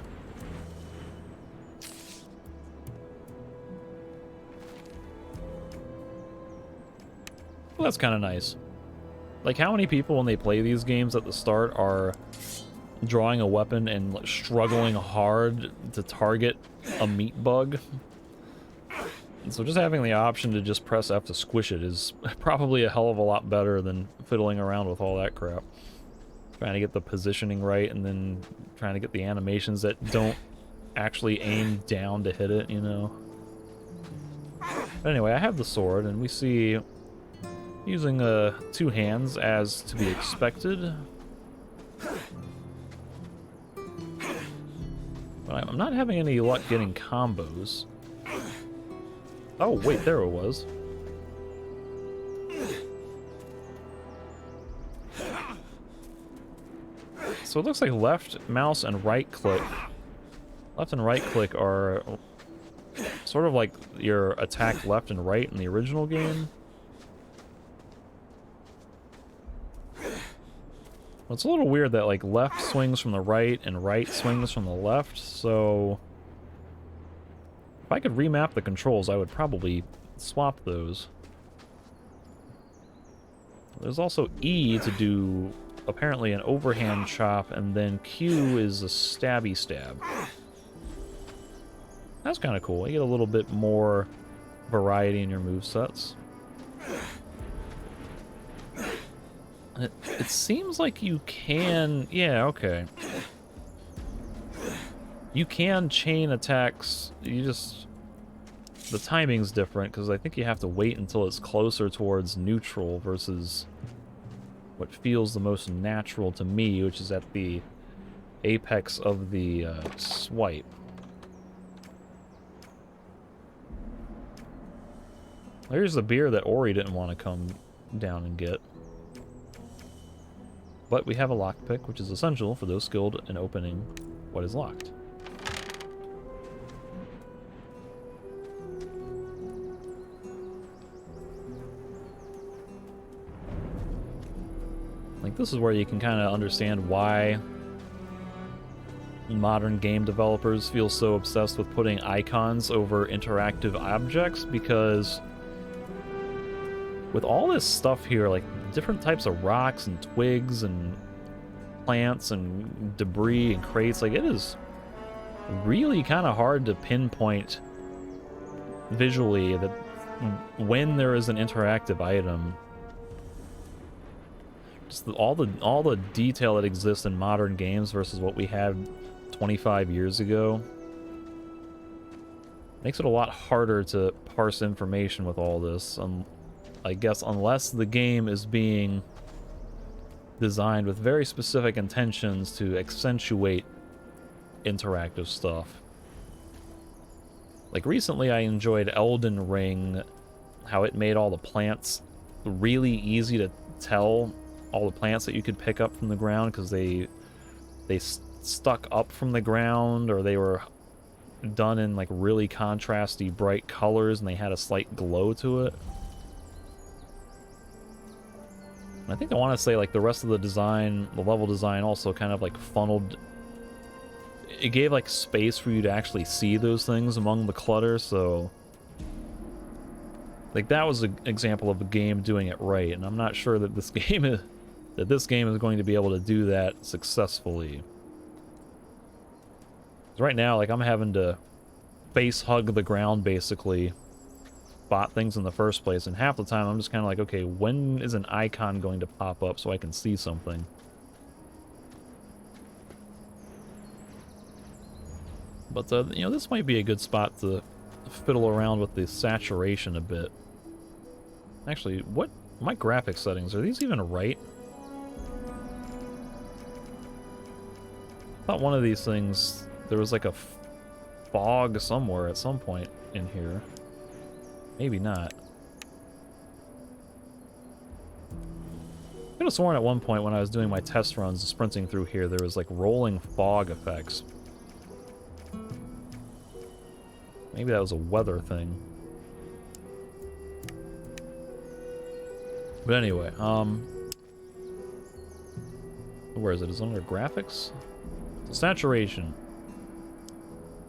Speaker 1: Well, that's kind of nice. Like, how many people, when they play these games at the start, are drawing a weapon and like, struggling hard to target a meat bug? And so just having the option to just press F to squish it is probably a hell of a lot better than fiddling around with all that crap. Trying to get the positioning right and then trying to get the animations that don't actually aim down to hit it, you know? But anyway, I have the sword, and we see using 2 hands as to be expected. But I'm not having any luck getting combos. Oh, wait, there it was. So it looks like left mouse and right click. Left and right click are sort of like your attack left and right in the original game. Well, it's a little weird that like left swings from the right and right swings from the left, so if I could remap the controls, I would probably swap those. There's also E to do apparently an overhand chop, and then Q is a stabby stab. That's kind of cool. You get a little bit more variety in your movesets. It seems like you can... Yeah, okay. You can chain attacks. You just... The timing's different, because I think you have to wait until it's closer towards neutral versus what feels the most natural to me, which is at the apex of the swipe. Here's the beer that Orry didn't want to come down and get. But we have a lockpick, which is essential for those skilled in opening what is locked. Like, this is where you can kind of understand why modern game developers feel so obsessed with putting icons over interactive objects, because with all this stuff here, like different types of rocks and twigs and plants and debris and crates, like it is really kind of hard to pinpoint visually that when there is an interactive item. Just all the detail that exists in modern games versus what we had 25 years ago makes it a lot harder to parse information with all this. I guess unless the game is being designed with very specific intentions to accentuate interactive stuff. Like recently I enjoyed Elden Ring, how it made all the plants really easy to tell, all the plants that you could pick up from the ground, because they stuck up from the ground, or they were done in like really contrasty bright colors and they had a slight glow to it. I think I want to say like the rest of the design, the level design also kind of like funneled, it gave like space for you to actually see those things among the clutter, so like that was an example of a game doing it right, and I'm not sure that this game is going to be able to do that successfully. Right now, like I'm having to face hug the ground basically, spot things in the first place, and half the time I'm just kind of like, okay, when is an icon going to pop up so I can see something? But you know, this might be a good spot to fiddle around with the saturation a bit. Actually, what my graphic settings, are these even right? I thought one of these things, there was like a fog somewhere at some point in here. Maybe not. I could have sworn at one point when I was doing my test runs sprinting through here, there was like rolling fog effects. Maybe that was a weather thing. But anyway, where is it? Is it under graphics? Saturation.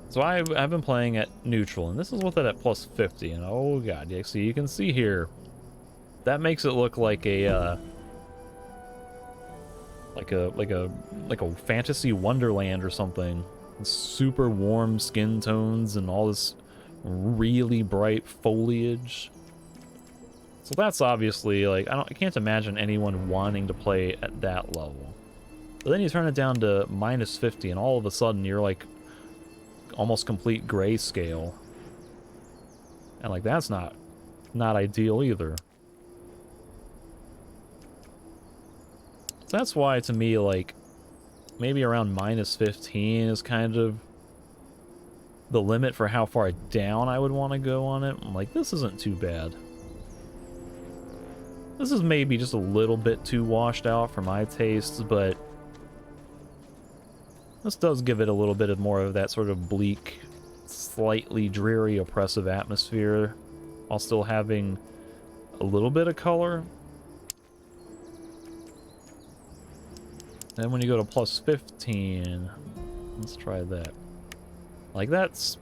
Speaker 1: So I've been playing at neutral, and this is with it at plus 50, and oh god, yeah, see, you can see here, that makes it look like a like a fantasy wonderland or something. Super warm skin tones and all this really bright foliage. So that's obviously like I can't imagine anyone wanting to play at that level. But then you turn it down to minus 50 and all of a sudden you're like almost complete grayscale. And like that's not ideal either. So that's why to me like maybe around minus 15 is kind of the limit for how far down I would want to go on it. I'm like, this isn't too bad. This is maybe just a little bit too washed out for my tastes, but this does give it a little bit of more of that sort of bleak, slightly dreary, oppressive atmosphere, while still having a little bit of color. Then when you go to plus 15, let's try that. Like it's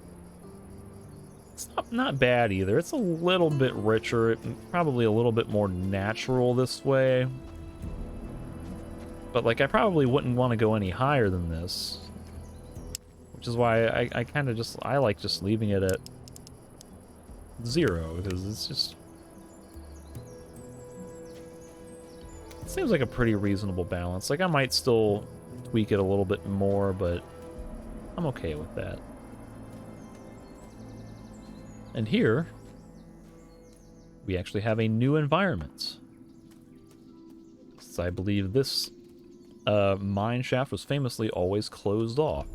Speaker 1: not bad either. It's a little bit richer, probably a little bit more natural this way. But like I probably wouldn't want to go any higher than this. Which is why I kind of just, I like just leaving it at 0, because it's just, it seems like a pretty reasonable balance. Like I might still tweak it a little bit more, but I'm okay with that. And here, we actually have a new environment. So I believe this mine shaft was famously always closed off.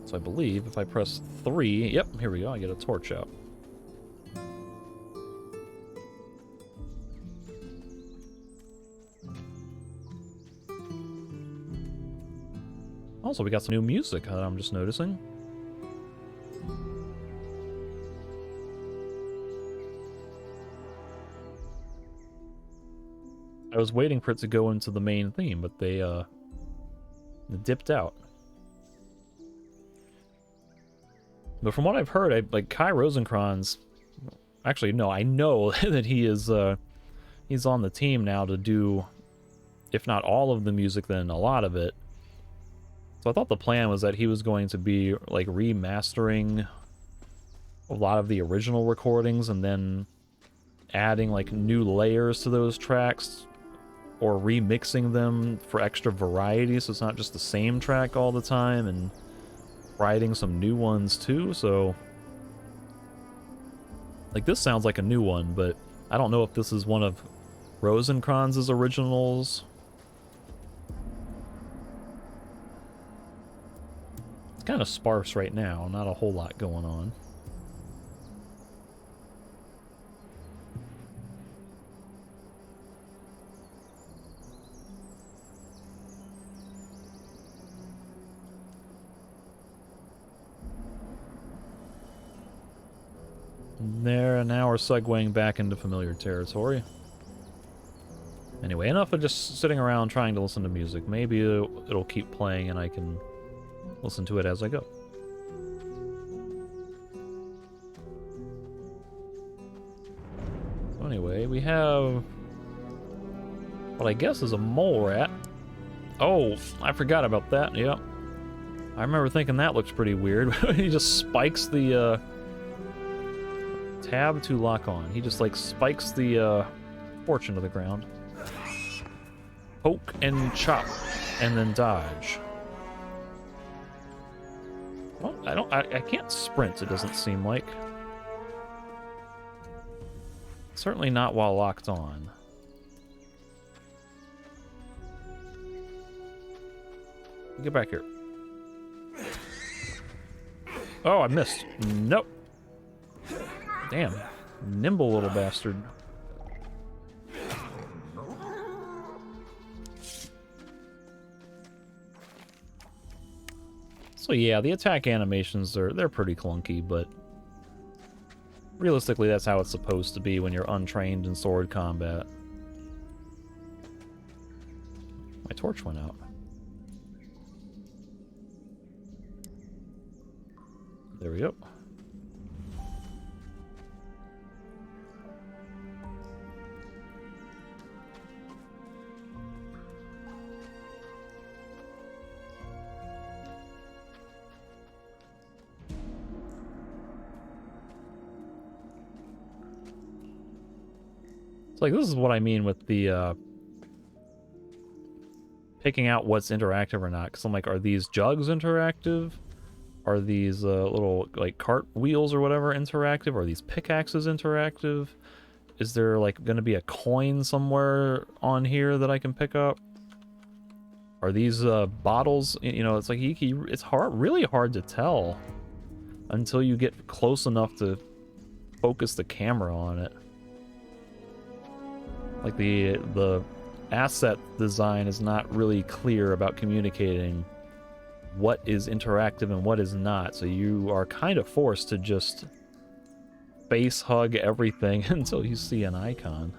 Speaker 1: So I believe if I press 3, yep, here we go, I get a torch out. Also, we got some new music that I'm just noticing. I was waiting for it to go into the main theme, but they dipped out. But from what I've heard, like Kai Rosenkranz, actually no, I know that he is he's on the team now to do, if not all of the music, then a lot of it. So I thought the plan was that he was going to be like remastering a lot of the original recordings and then adding like new layers to those tracks or remixing them for extra variety so it's not just the same track all the time, and writing some new ones too. So like this sounds like a new one, but I don't know if this is one of Rosenkranz's originals. It's kind of sparse right now, not a whole lot going on. There, and now we're segueing back into familiar territory. Anyway, enough of just sitting around trying to listen to music. Maybe it'll keep playing and I can listen to it as I go. So anyway, we have what I guess is a Molerat. Oh, I forgot about that, yep. I remember thinking that looks pretty weird. He just spikes the tab to lock on. He just like spikes the fortune to the ground. Poke and chop, and then dodge. Well, I can't sprint, it doesn't seem like. Certainly not while locked on. Get back here. Oh, I missed. Nope. Damn. Nimble little bastard. So yeah, the attack animations they're pretty clunky, but realistically that's how it's supposed to be when you're untrained in sword combat. My torch went out. There we go. It's like, this is what I mean with the picking out what's interactive or not, because I'm like, are these jugs interactive? Are these little, like, cart wheels or whatever interactive? Are these pickaxes interactive? Is there, like, going to be a coin somewhere on here that I can pick up? Are these bottles, you know, it's like, it's really hard to tell until you get close enough to focus the camera on it. Like, the asset design is not really clear about communicating what is interactive and what is not, so you are kind of forced to just face hug everything until you see an icon.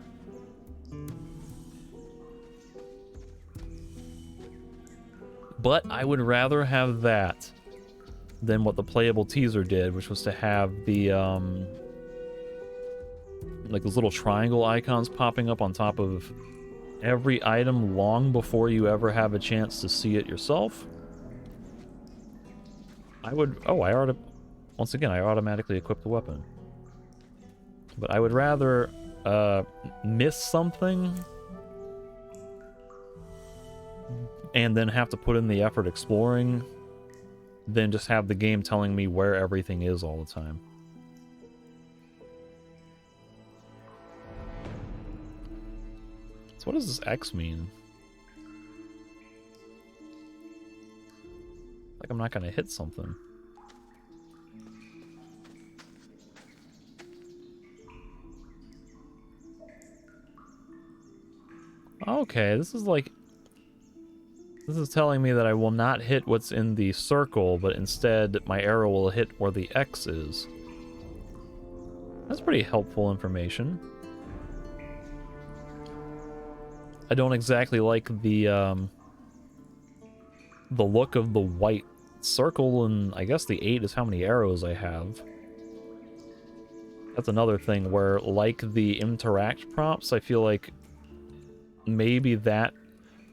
Speaker 1: But I would rather have that than what the playable teaser did, which was to have the like those little triangle icons popping up on top of every item long before you ever have a chance to see it yourself. I already, once again, I automatically equipped the weapon. But I would rather miss something and then have to put in the effort exploring than just have the game telling me where everything is all the time. So what does this X mean? Like I'm not gonna hit something. Okay, this is telling me that I will not hit what's in the circle, but instead my arrow will hit where the X is. That's pretty helpful information. I don't exactly like the look of the white circle, and I guess the 8 is how many arrows I have. That's another thing where, like the interact prompts, I feel like maybe that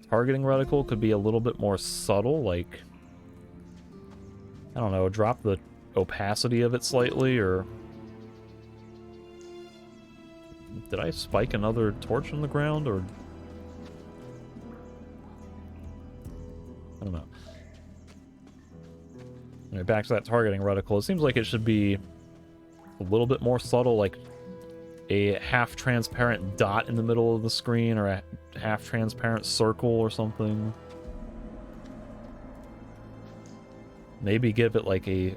Speaker 1: targeting reticle could be a little bit more subtle, like, I don't know, drop the opacity of it slightly, or... Did I spike another torch in the ground, or... I don't know. Anyway, back to that targeting reticle. It seems like it should be a little bit more subtle, like a half-transparent dot in the middle of the screen, or a half-transparent circle or something. Maybe give it like a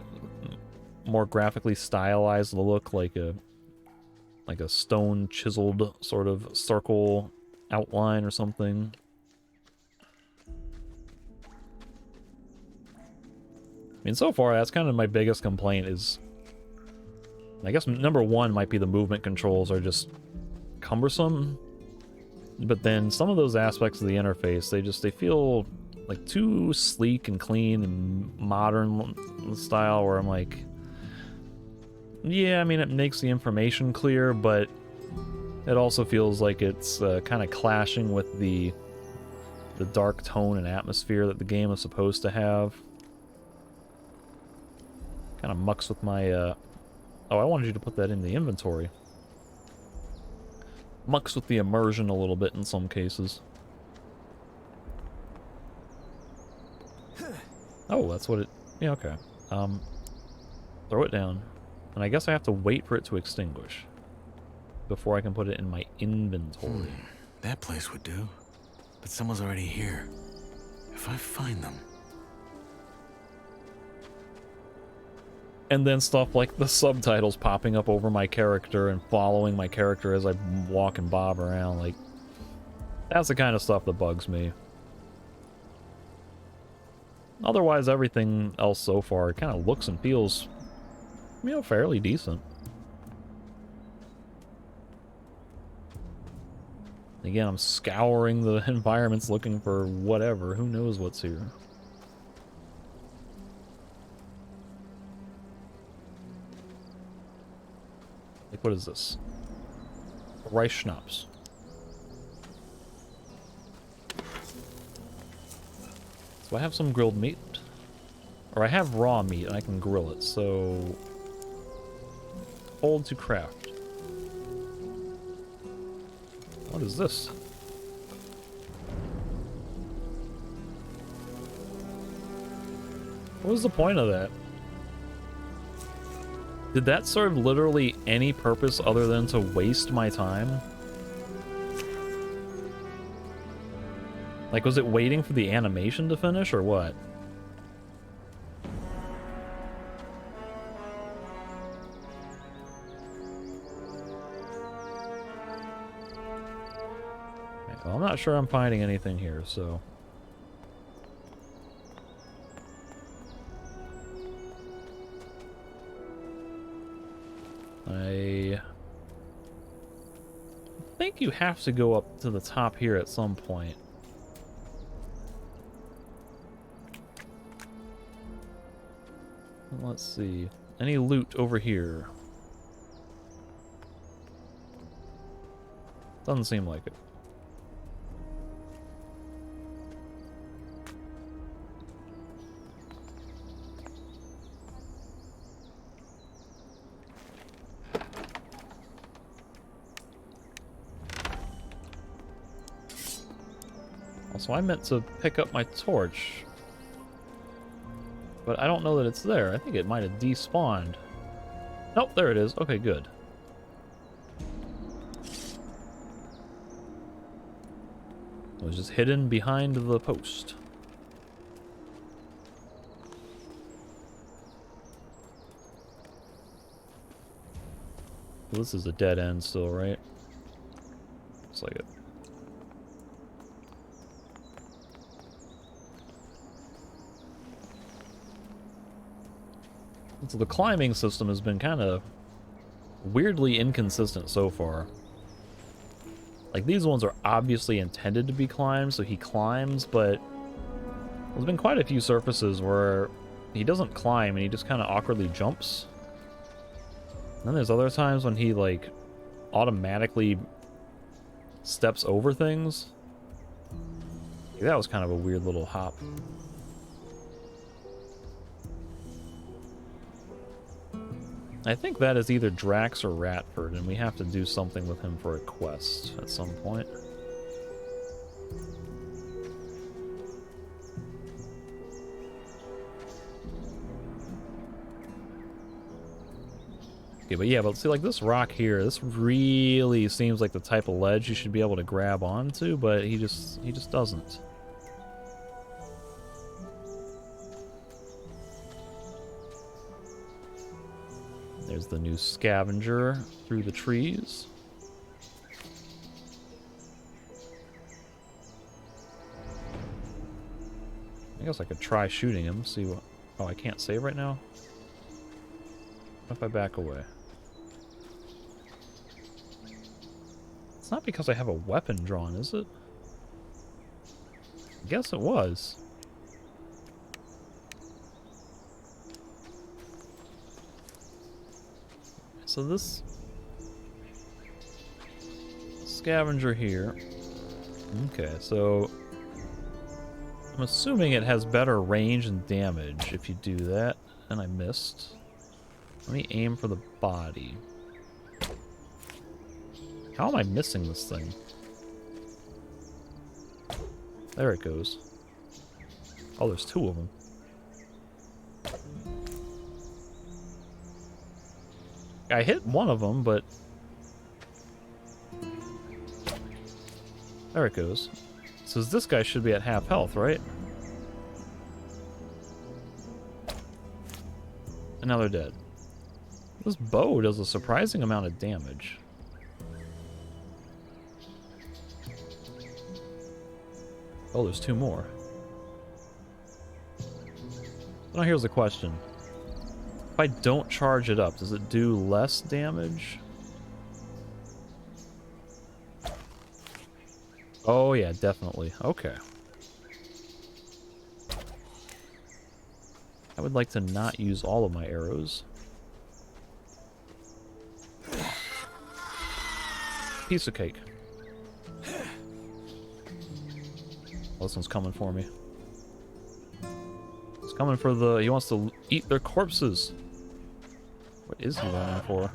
Speaker 1: more graphically stylized look, like a stone chiseled sort of circle outline or something. I mean, so far, that's kind of my biggest complaint is... I guess number one might be the movement controls are just cumbersome. But then some of those aspects of the interface, they feel like too sleek and clean and modern style, where I'm like... Yeah, I mean, it makes the information clear, but it also feels like it's kind of clashing with the dark tone and atmosphere that the game is supposed to have. Kind of mucks with my, Oh, I wanted you to put that in the inventory. Mucks with the immersion a little bit in some cases. Oh, that's what it... Yeah, okay. Throw it down. And I guess I have to wait for it to extinguish before I can put it in my inventory.
Speaker 2: That place would do. But someone's already here. If I find them...
Speaker 1: And then stuff like the subtitles popping up over my character and following my character as I walk and bob around, like... That's the kind of stuff that bugs me. otherwise, everything else so far kind of looks and feels, you know, fairly decent. Again, I'm scouring the environments looking for whatever. Who knows what's here? Like, what is this? Rice schnapps. So I have some grilled meat. Or I have raw meat and I can grill it, so... Hold to craft. What is this? What was the point of that? Did that serve literally any purpose other than to waste my time? Like, was it waiting for the animation to finish, or what? Okay, well, I'm not sure I'm finding anything here, so... I think you have to go up to the top here at some point. Let's see. Any loot over here? Doesn't seem like it. Also, I meant to pick up my torch. But I don't know that it's there. I think it might have despawned. Nope, there it is. Okay, good. It was just hidden behind the post. Well, this is a dead end still, right? Looks like it. So the climbing system has been kind of weirdly inconsistent so far. Like, these ones are obviously intended to be climbed, so he climbs, but there's been quite a few surfaces where he doesn't climb and he just kind of awkwardly jumps. And then there's other times when he, like, automatically steps over things. Like, that was kind of a weird little hop. I think that is either Drax or Ratford, and we have to do something with him for a quest at some point. Okay, but yeah, but see, like, this rock here, this really seems like the type of ledge you should be able to grab onto, but he just doesn't. There's the new Scavenger through the trees. I guess I could try shooting him, see what... Oh, I can't save right now? What if I back away? It's not because I have a weapon drawn, is it? I guess it was. So this Scavenger here. Okay, so I'm assuming it has better range and damage if you do that, and I missed. Let me aim for the body. How am I missing this thing? There it goes. Oh, there's two of them. I hit one of them, but... There it goes. So this guy should be at half health, right? And now they're dead. This bow does a surprising amount of damage. Oh, there's two more. Now here's the question. If I don't charge it up, does it do less damage? Oh yeah, definitely. Okay. I would like to not use all of my arrows. Piece of cake. Oh, this one's coming for me. He's coming for the... He wants to eat their corpses. What is he running for?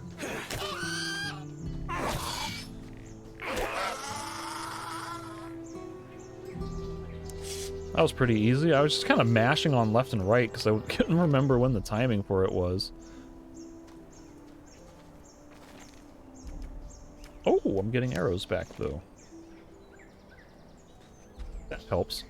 Speaker 1: That was pretty easy. I was just kind of mashing on left and right because I couldn't remember when the timing for it was. Oh, I'm getting arrows back, though. That helps.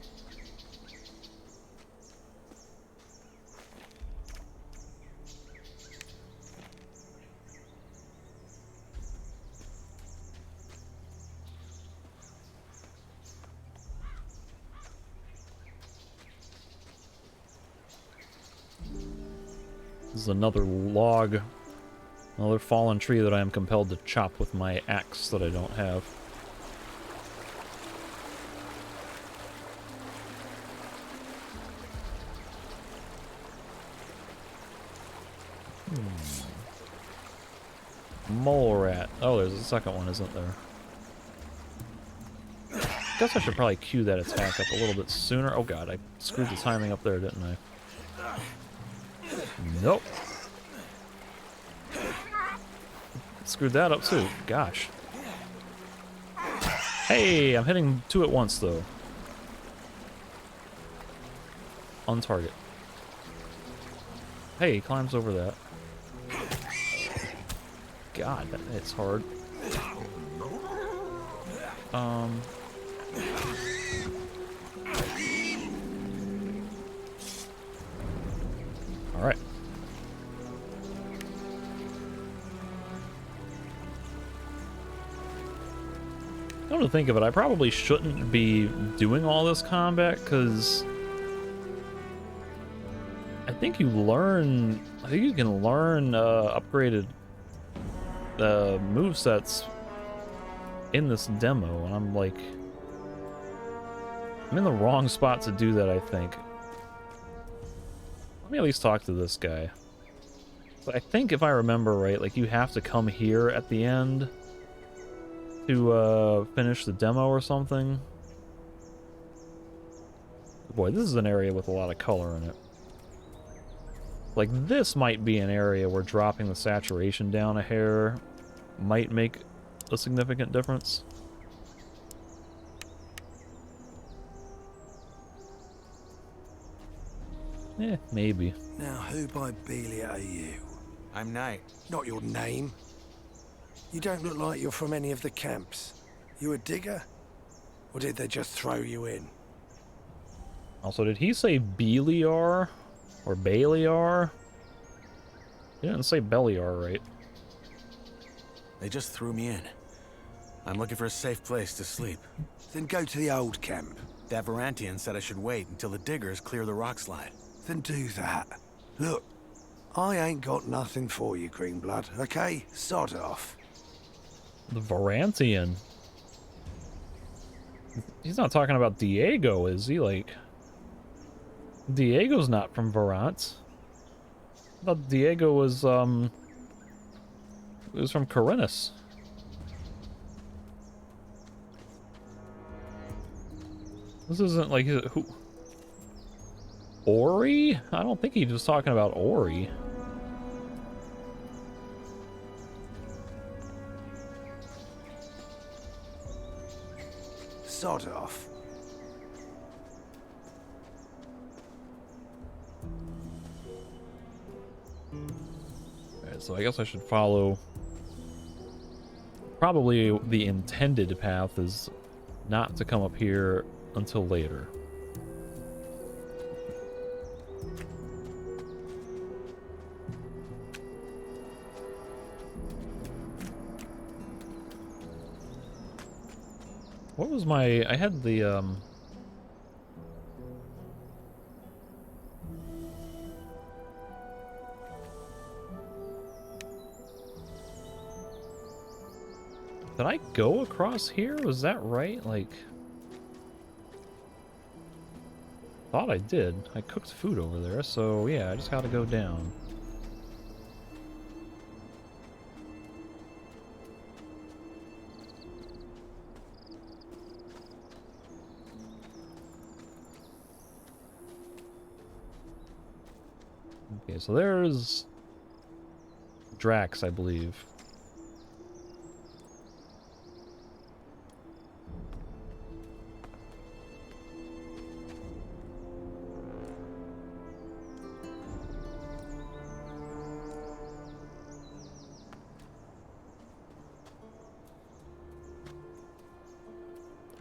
Speaker 1: This is another log. Another fallen tree that I am compelled to chop with my axe that I don't have. Molerat. Oh, there's a second one, isn't there? Guess I should probably cue that attack up a little bit sooner. Oh god, I screwed the timing up there, didn't I? Nope. Screwed that up too. Gosh. Hey, I'm hitting two at once though. On target. Hey, he climbs over that. God, that hits hard. Alright. Come to think of it, I probably shouldn't be doing all this combat, because I think you can learn upgraded movesets in this demo, and I'm in the wrong spot to do that, I think. Let me at least talk to this guy. But I think if I remember right, like, you have to come here at the end to finish the demo or something. Boy, this is an area with a lot of color in it. Like, this might be an area where dropping the saturation down a hair might make a significant difference. Eh, maybe.
Speaker 5: Now, who by Belia are you?
Speaker 2: I'm Knight.
Speaker 5: Not your name. You don't look like you're from any of the camps. You a digger? Or did they just throw you in?
Speaker 1: Also, did he say Beliar? Or Beliar? He didn't say Beliar, right?
Speaker 2: They just threw me in. I'm looking for a safe place to sleep.
Speaker 5: Then go to the old camp.
Speaker 2: That Varantian said I should wait until the diggers clear the rock slide.
Speaker 5: Then do that. Look, I ain't got nothing for you, Greenblood, okay? Sod off.
Speaker 1: The Varantian. He's not talking about Diego, is he? Like, Diego's not from Varant. I thought Diego was from Corinus. This isn't like who? Orry? I don't think he was talking about Orry.
Speaker 5: Sod off.
Speaker 1: Alright, so I guess I should follow... Probably the intended path is not to come up here until later. What was my... I had the, Did I go across here? Was that right? Like... Thought I did. I cooked food over there, so yeah, I just gotta go down. Okay, so there's Drax, I believe.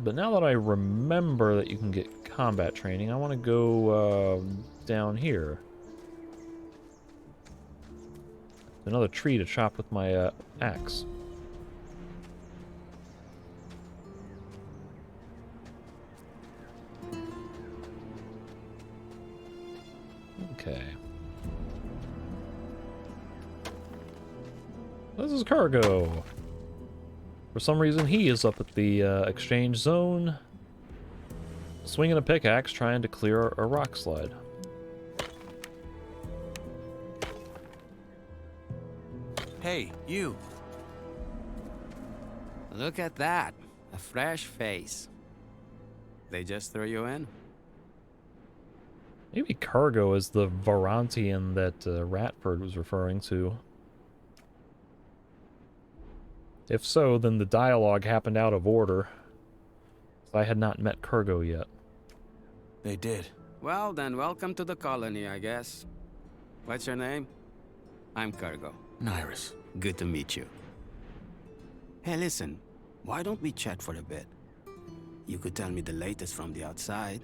Speaker 1: But now that I remember that you can get combat training, I want to go down here. Another tree to chop with my axe. Okay. This is Kirgo. For some reason, he is up at the exchange zone, swinging a pickaxe, trying to clear a rock slide.
Speaker 2: Hey, you.
Speaker 6: Look at that. A fresh face. They just threw you in?
Speaker 1: Maybe Kirgo is the Varantian that Ratford was referring to. If so, then the dialogue happened out of order. I had not met Kirgo yet.
Speaker 2: They did.
Speaker 6: Well, then welcome to the colony, I guess. What's your name? I'm Kirgo.
Speaker 2: Nyras.
Speaker 6: Good to meet you. Hey, listen. Why don't we chat for a bit? You could tell me the latest from the outside,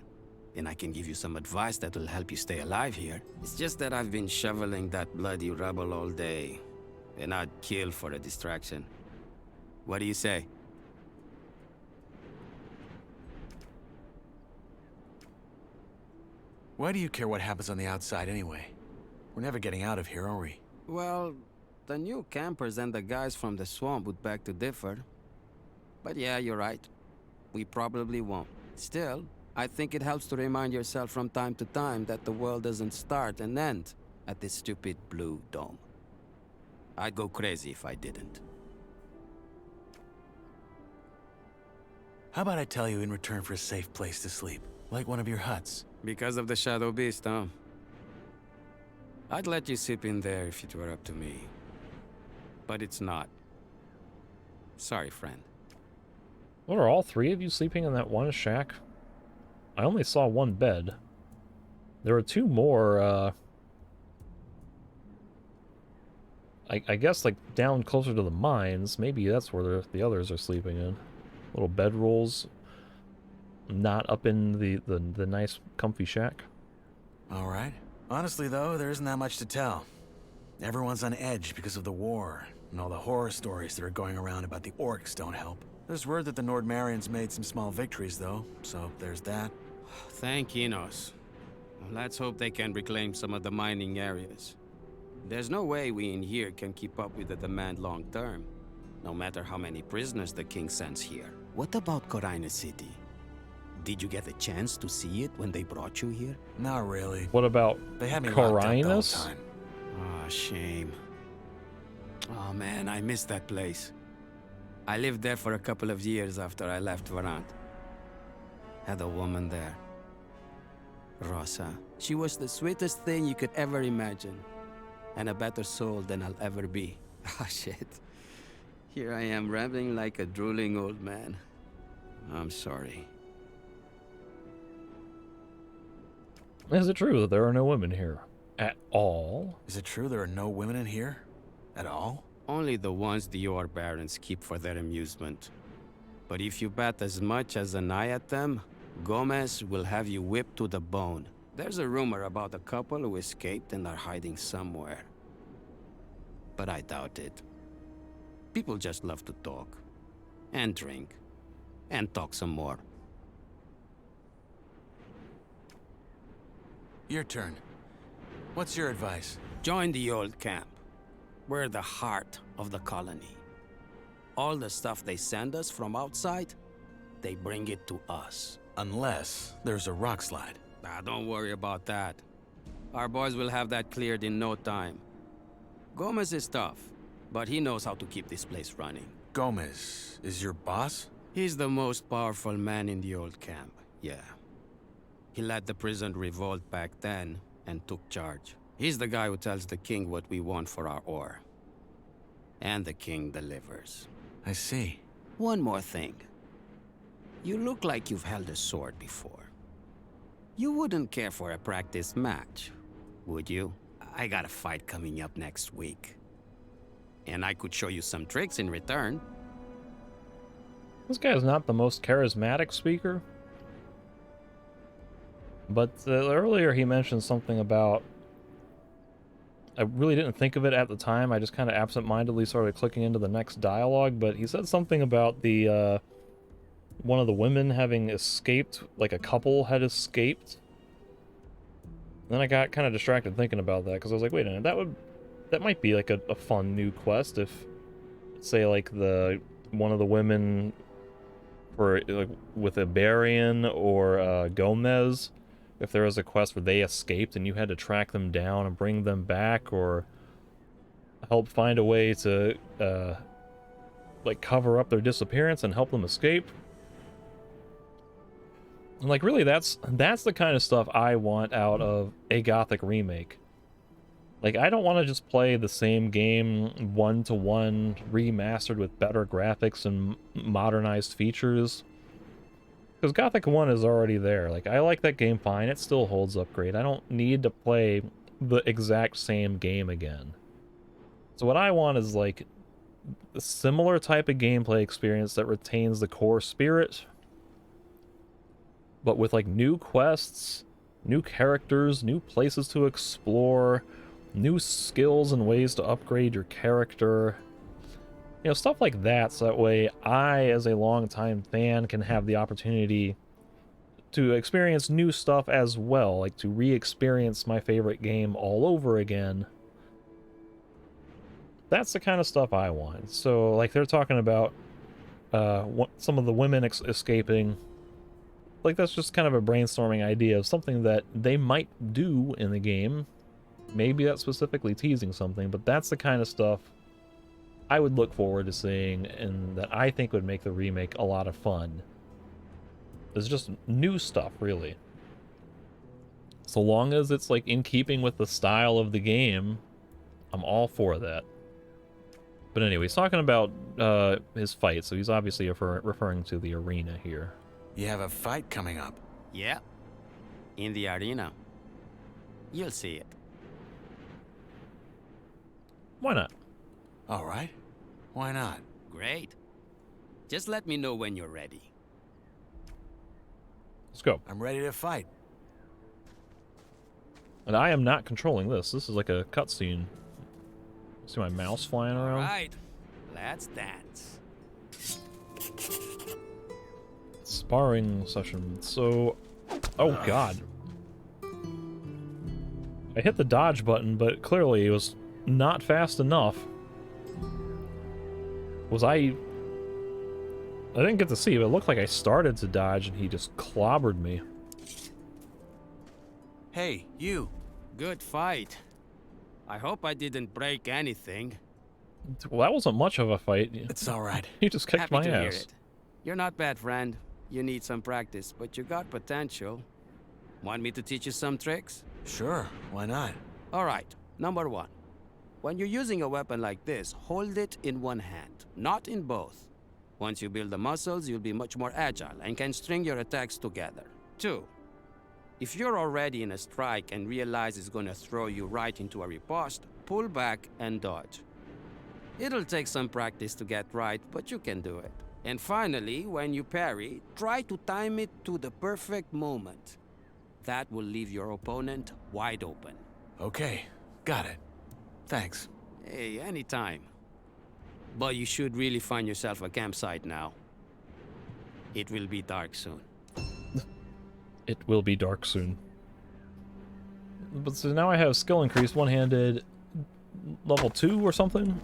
Speaker 6: and I can give you some advice that will help you stay alive here. It's just that I've been shoveling that bloody rubble all day, and I'd kill for a distraction. What do you say?
Speaker 2: Why do you care what happens on the outside anyway? We're never getting out of here, are we?
Speaker 6: Well, the new campers and the guys from the swamp would beg to differ. But yeah, you're right. We probably won't. Still, I think it helps to remind yourself from time to time that the world doesn't start and end at this stupid blue dome. I'd go crazy if I didn't.
Speaker 2: How about I tell you in return for a safe place to sleep? Like one of your huts.
Speaker 6: Because of the Shadow Beast, huh? I'd let you sleep in there if it were up to me. But it's not. Sorry, friend.
Speaker 1: What, are all three of you sleeping in that one shack? I only saw one bed. There were two more, I guess, like, down closer to the mines. Maybe that's where the others are sleeping in. Little bedrolls. Not up in the nice, comfy shack.
Speaker 2: Alright. Honestly, though, there isn't that much to tell. Everyone's on edge because of the war, and all the horror stories that are going around about the orcs don't help. There's word that the Nordmarians made some small victories, though, so there's that.
Speaker 6: Thank Enos. Let's hope they can reclaim some of the mining areas. There's no way we in here can keep up with the demand long term, no matter how many prisoners the king sends here. What about Corina City? Did you get a chance to see it when they brought you here?
Speaker 2: Not really.
Speaker 1: What about
Speaker 2: They had me locked up the whole
Speaker 1: Corinus?
Speaker 2: time.
Speaker 6: Ah, shame. Oh man, I miss that place. I lived there for a couple of years after I left Varant. Had a woman there. Rosa. She was the sweetest thing you could ever imagine. And a better soul than I'll ever be. Ah, shit. Here I am rambling like a drooling old man. I'm sorry.
Speaker 1: Is it true that there are no women here? At all?
Speaker 2: Is it true there are no women in here? At all?
Speaker 6: Only the ones the Yor Barons keep for their amusement. But if you bet as much as an eye at them, Gomez will have you whipped to the bone. There's a rumor about a couple who escaped and are hiding somewhere. But I doubt it. People just love to talk. And drink. And talk some more.
Speaker 2: Your turn. What's your advice?
Speaker 6: Join the old camp. We're the heart of the colony. All the stuff they send us from outside, they bring it to us.
Speaker 2: Unless there's a rock slide.
Speaker 6: Ah, don't worry about that. Our boys will have that cleared in no time. Gomez is tough, but he knows how to keep this place running.
Speaker 2: Gomez is your boss?
Speaker 6: He's the most powerful man in the old camp, yeah. He led the prison revolt back then and took charge. He's the guy who tells the king what we want for our ore. And the king delivers.
Speaker 2: I see.
Speaker 6: One more thing. You look like you've held a sword before. You wouldn't care for a practice match, would you? I got a fight coming up next week. And I could show you some tricks in return.
Speaker 1: This guy is not the most charismatic speaker. But earlier he mentioned something about... I really didn't think of it at the time. I just kind of absent-mindedly started clicking into the next dialogue. But he said something about the... one of the women having escaped, like a couple had escaped. And then I got kind of distracted thinking about that, because I was like, wait a minute, that might be like a fun new quest if, say, like one of the women for like with Iberian or Gomez, if there was a quest where they escaped and you had to track them down and bring them back, or help find a way to like cover up their disappearance and help them escape. And like, really, that's the kind of stuff I want out of a Gothic remake. Like, I don't want to just play the same game one-to-one, remastered with better graphics and modernized features. Because Gothic 1 is already there. Like, I like that game fine. It still holds up great. I don't need to play the exact same game again. So what I want is, like, a similar type of gameplay experience that retains the core spirit, but with like new quests, new characters, new places to explore, new skills and ways to upgrade your character. You know, stuff like that, so that way I, as a longtime fan, can have the opportunity to experience new stuff as well, like to re-experience my favorite game all over again. That's the kind of stuff I want. So, like, they're talking about some of the women escaping. Like, that's just kind of a brainstorming idea of something that they might do in the game. Maybe that's specifically teasing something, but that's the kind of stuff I would look forward to seeing, and that I think would make the remake a lot of fun. It's just new stuff, really. So long as it's, like, in keeping with the style of the game, I'm all for that. But anyway, he's talking about his fight, so he's obviously referring to the arena here.
Speaker 2: You have a fight coming up.
Speaker 6: Yeah. In the arena. You'll see it.
Speaker 1: Why not?
Speaker 2: All right. Why not?
Speaker 6: Great. Just let me know when you're ready.
Speaker 1: Let's go.
Speaker 2: I'm ready to fight.
Speaker 1: And I am not controlling this. This is like a cutscene. See my mouse flying around?
Speaker 6: All right. Let's dance.
Speaker 1: Sparring session. So, oh god. I hit the dodge button, but clearly it was not fast enough. Was I didn't get to see, but it looked like I started to dodge and he just clobbered me.
Speaker 2: Hey, you.
Speaker 6: Good fight. I hope I didn't break anything.
Speaker 1: Well, that wasn't much of a fight.
Speaker 2: It's all right.
Speaker 1: He just kicked
Speaker 6: Happy
Speaker 1: my
Speaker 6: to hear
Speaker 1: ass.
Speaker 6: it. You're not bad, friend. You need some practice, but you got potential. Want me to teach you some tricks?
Speaker 2: Sure, why not?
Speaker 6: All right, number one. When you're using a weapon like this, hold it in one hand, not in both. Once you build the muscles, you'll be much more agile and can string your attacks together. 2. If you're already in a strike and realize it's gonna throw you right into a riposte, pull back and dodge. It'll take some practice to get right, but you can do it. And finally, when you parry, try to time it to the perfect moment. That will leave your opponent wide open.
Speaker 2: Okay, got it. Thanks.
Speaker 6: Hey, anytime. But you should really find yourself a campsite now. It will be dark soon.
Speaker 1: It will be dark soon. But so now I have skill increased, one-handed, level 2 or something?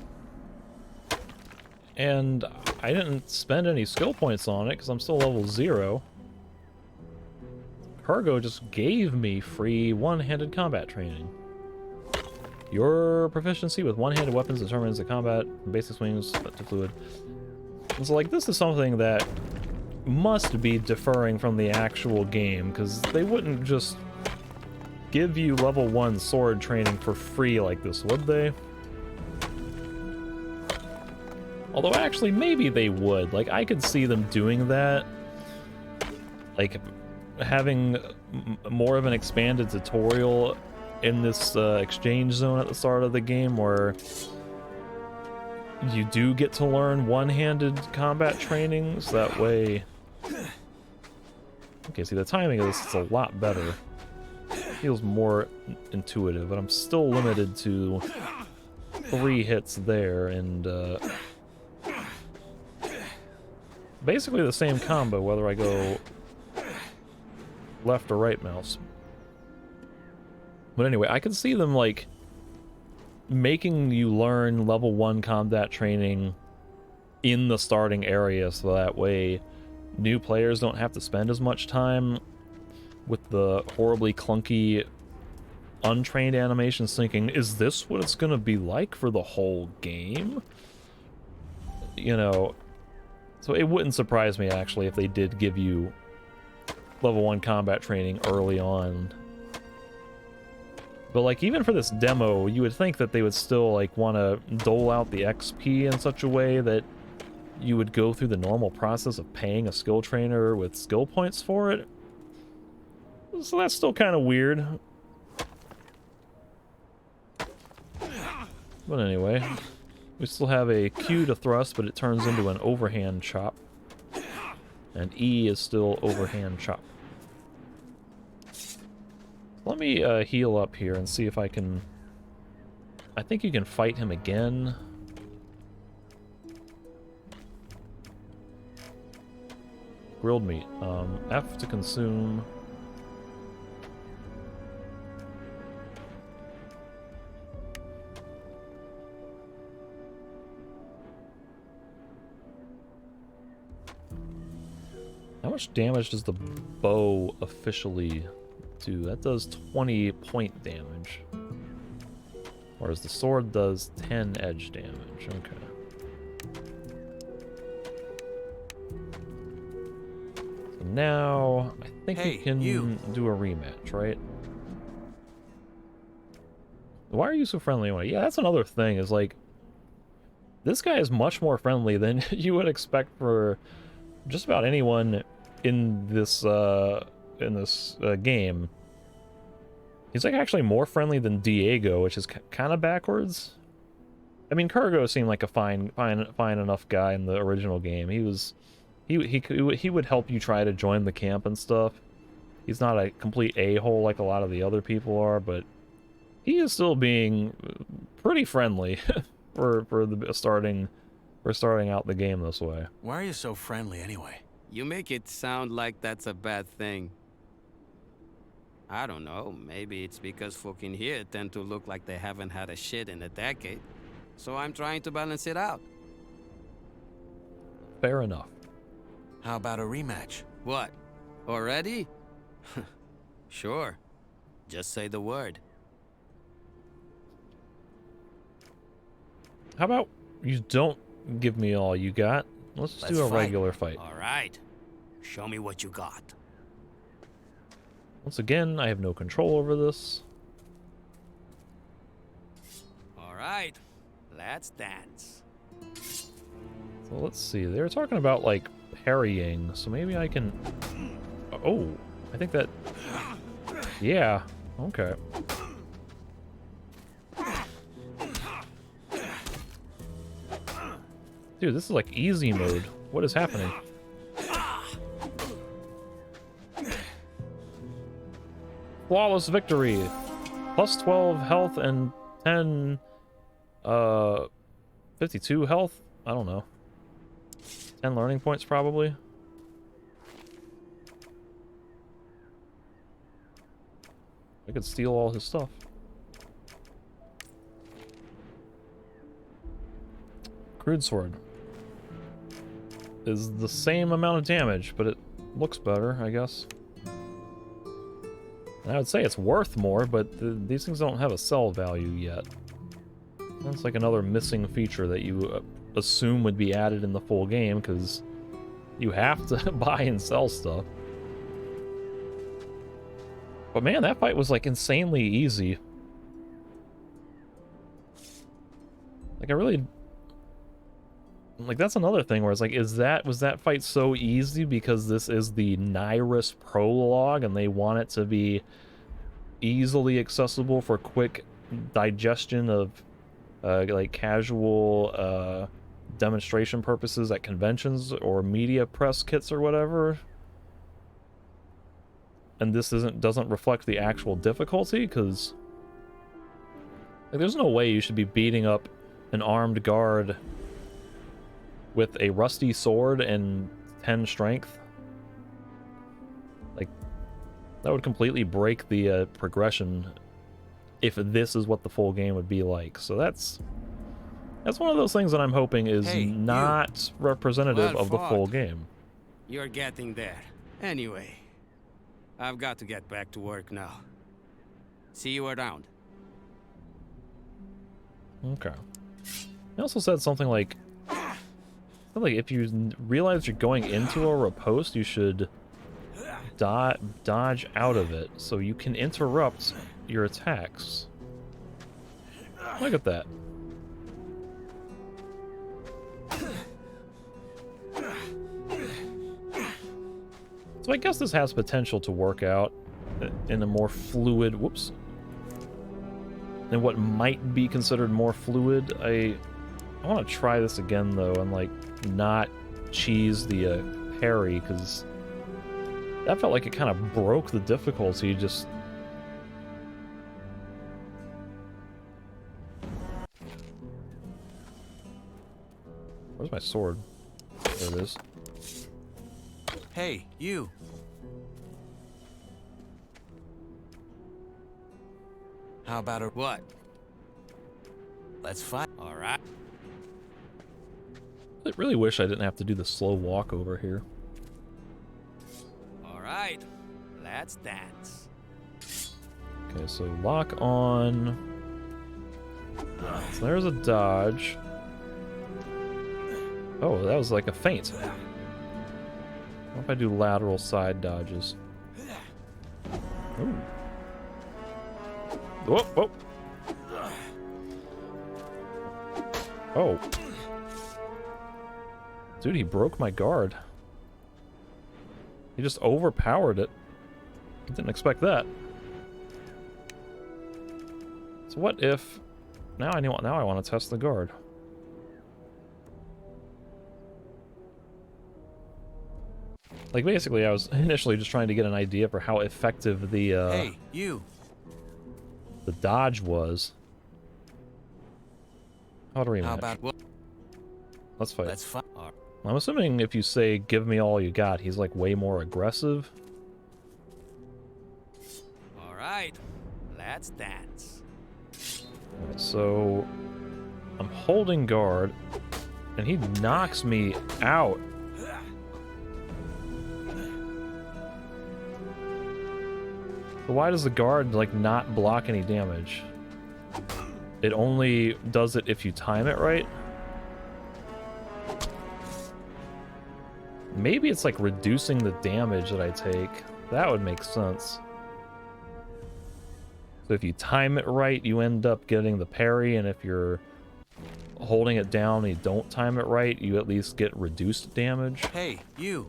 Speaker 1: And I didn't spend any skill points on it because I'm still level 0. Kirgo just gave me free one-handed combat training. Your proficiency with one-handed weapons determines the combat from basic swings to fluid. And so, like, this is something that must be differing from the actual game, because they wouldn't just give you level 1 sword training for free like this, would they? Although, actually, maybe they would. Like, I could see them doing that. Like, having more of an expanded tutorial in this exchange zone at the start of the game where you do get to learn one-handed combat training, so that way... Okay, see, the timing of this is a lot better. Feels more intuitive, but I'm still limited to 3 hits there, and basically the same combo whether I go left or right mouse. But anyway, I can see them, like, making you learn level 1 combat training in the starting area, so that way new players don't have to spend as much time with the horribly clunky untrained animations thinking, is this what it's gonna be like for the whole game? You know, so it wouldn't surprise me, actually, if they did give you level 1 combat training early on. But, like, even for this demo, you would think that they would still, like, want to dole out the XP in such a way that you would go through the normal process of paying a skill trainer with skill points for it. So that's still kind of weird. But anyway, we still have a Q to thrust, but it turns into an overhand chop. And E is still overhand chop. Let me heal up here and see if I can... I think you can fight him again. Grilled meat. F to consume. How much damage does the bow officially do? That does 20 point damage. Whereas the sword does 10 edge damage. Okay. So now, I think we can do a rematch, right? Why are you so friendly anyway? Yeah, that's another thing, is like, this guy is much more friendly than you would expect for just about anyone in this game. He's like actually more friendly than Diego, which is kind of backwards. I mean, Kirgo seemed like a fine enough guy in the original game. He would help you try to join the camp and stuff. He's not a complete a-hole like a lot of the other people are, but he is still being pretty friendly for starting out the game this way.
Speaker 2: Why are you so friendly anyway?
Speaker 6: You make it sound like that's a bad thing. I don't know, maybe it's because folk in here tend to look like they haven't had a shit in a decade. So I'm trying to balance it out.
Speaker 1: Fair enough.
Speaker 2: How about a rematch?
Speaker 6: What? Already? Sure. Just say the word.
Speaker 1: How about you don't give me all you got? Let's do a regular fight.
Speaker 6: All right. Show me what you got.
Speaker 1: Once again, I have no control over this.
Speaker 6: All right. Let's dance.
Speaker 1: So let's see. They were talking about, like, parrying, so maybe I can... Oh, I think that... Yeah, okay. Dude, this is like easy mode. What is happening? Flawless victory. Plus 12 health and 10... 52 health? I don't know. 10 learning points, probably. I could steal all his stuff. Crude sword. is the same amount of damage, but it looks better, I guess. And I would say it's worth more, but these things don't have a sell value yet. That's like another missing feature that you assume would be added in the full game, because you have to buy and sell stuff. But man, that fight was like insanely easy. Like I really... Like that's another thing where it's like, was that fight so easy because this is the Nyras Prologue and they want it to be easily accessible for quick digestion of like casual demonstration purposes at conventions or media press kits or whatever? And this doesn't reflect the actual difficulty? Because like, there's no way you should be beating up an armed guard with a rusty sword and 10 strength. Like, that would completely break the progression if this is what the full game would be like. So that's one of those things that I'm hoping is not representative of the full game.
Speaker 6: You're getting there. Anyway, I've got to get back to work now. See you around.
Speaker 1: Okay. He also said something like if you realize you're going into a riposte, you should dodge out of it so you can interrupt your attacks. Look at that. So I guess this has potential to work out in a more fluid, whoops, in what might be considered more fluid. I want to try this again though and like not cheese the parry, because that felt like it kind of broke the difficulty. Just where's my sword? There it is.
Speaker 2: Hey, you. How about a...
Speaker 6: What?
Speaker 2: Let's fight.
Speaker 6: All right.
Speaker 1: I really wish I didn't have to do the slow walk over here.
Speaker 6: All right. Let's dance.
Speaker 1: Okay, so lock on. So there's a dodge. Oh, that was like a feint. What if I do lateral side dodges? Ooh. Whoa, whoa. Oh. Dude, he broke my guard. He just overpowered it. I didn't expect that. So what if... Now I want to test the guard. Like, basically, I was initially just trying to get an idea for how effective the,
Speaker 2: Hey, you.
Speaker 1: the dodge was. How to rematch?
Speaker 2: How about...
Speaker 1: Let's fight.
Speaker 2: Let's fight.
Speaker 1: I'm assuming if you say, give me all you got, he's, like, way more aggressive.
Speaker 6: All right. Let's dance.
Speaker 1: So, I'm holding guard, and he knocks me out. But why does the guard, like, not block any damage? It only does it if you time it right? Maybe it's, like, reducing the damage that I take. That would make sense. So if you time it right, you end up getting the parry, and if you're holding it down and you don't time it right, you at least get reduced damage.
Speaker 2: Hey, you.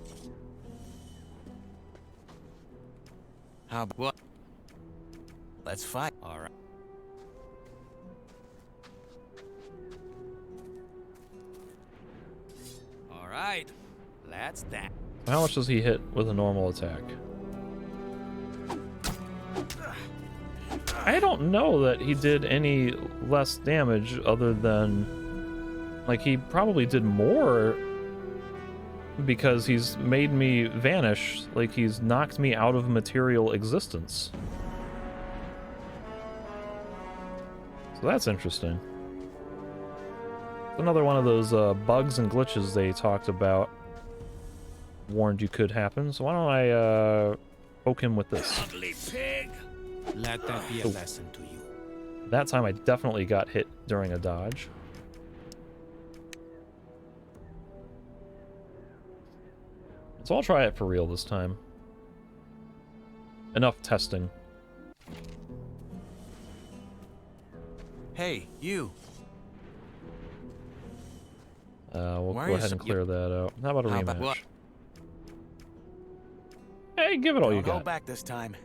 Speaker 2: How about...
Speaker 6: What?
Speaker 2: Let's fight.
Speaker 6: All right. All right. Let's dance.
Speaker 1: How much does he hit with a normal attack? I don't know that he did any less damage other than... Like, he probably did more because he's made me vanish. Like, he's knocked me out of material existence. So that's interesting. Another one of those bugs and glitches they talked about warned you could happen. So why don't I poke him with this?
Speaker 3: Ugly pig!
Speaker 6: Let that be a lesson to you.
Speaker 1: That time I definitely got hit during a dodge. So I'll try it for real this time. Enough testing.
Speaker 2: Hey, you.
Speaker 1: We'll
Speaker 2: Why are
Speaker 1: go
Speaker 2: you
Speaker 1: ahead
Speaker 2: so-
Speaker 1: and clear that out. How about a
Speaker 2: How
Speaker 1: rematch?
Speaker 2: about what?
Speaker 1: Hey, give it all you
Speaker 2: Don't hold
Speaker 1: got.
Speaker 2: back this time.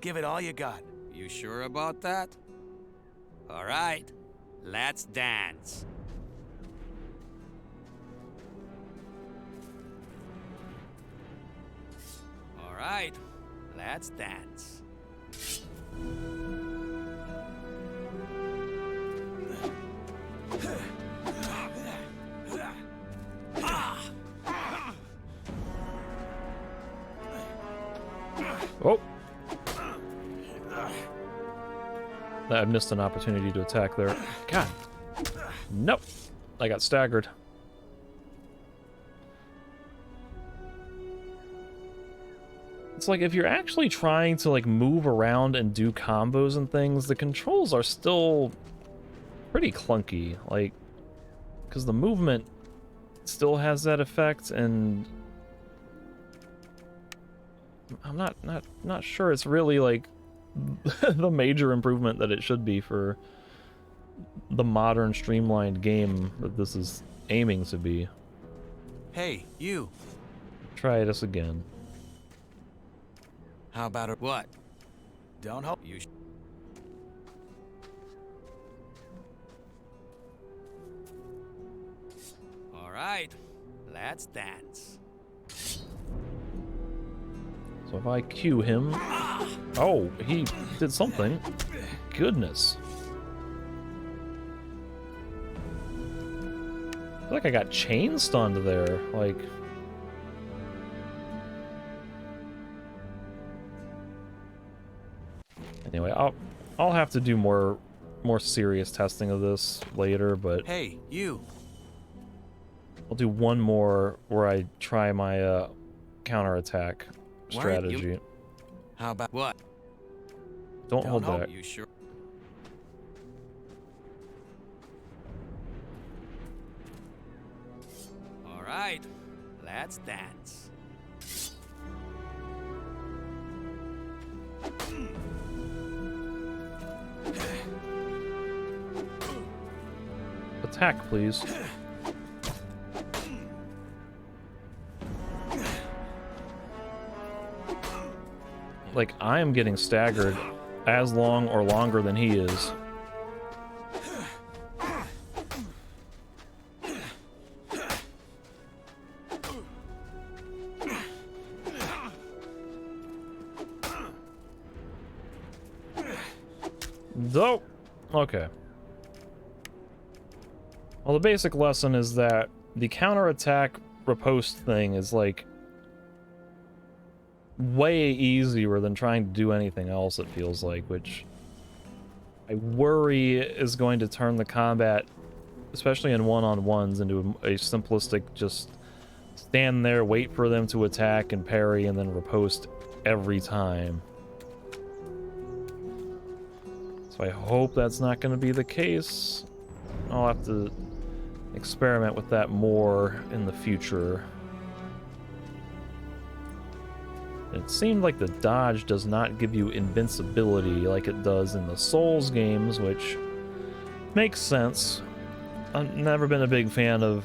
Speaker 2: Give it all you got.
Speaker 6: You sure about that? All right, let's dance. All right, let's dance.
Speaker 1: Oh! I missed an opportunity to attack there. God. Nope. I got staggered. It's like if you're actually trying to like move around and do combos and things, the controls are still pretty clunky. Like, because the movement still has that effect, and I'm not sure it's really like the major improvement that it should be for the modern streamlined game that this is aiming to be.
Speaker 2: Hey, you.
Speaker 1: Try this again.
Speaker 2: How about a...
Speaker 6: What?
Speaker 2: Don't hold...
Speaker 6: You All right, let's dance.
Speaker 1: So if I cue him... Oh, he did something. Goodness. I feel like I got chain stunned there. Like... Anyway, I'll have to do more serious testing of this later, but
Speaker 2: Hey, you.
Speaker 1: I'll do one more where I try my counterattack
Speaker 2: Why are you-
Speaker 1: strategy.
Speaker 2: How about...
Speaker 6: What?
Speaker 1: Don't hold
Speaker 2: hold-
Speaker 1: back.
Speaker 6: You sure? All right, let's dance.
Speaker 1: Attack, please. Like, I am getting staggered as long or longer than he is. Dope. Okay. Well, the basic lesson is that the counterattack riposte thing is like way easier than trying to do anything else, it feels like, which I worry is going to turn the combat, especially in one-on-ones, into a simplistic just stand there, wait for them to attack and parry, and then riposte every time. So I hope that's not going to be the case. I'll have to experiment with that more in the future. It seemed like the dodge does not give you invincibility like it does in the Souls games, which makes sense. I've never been a big fan of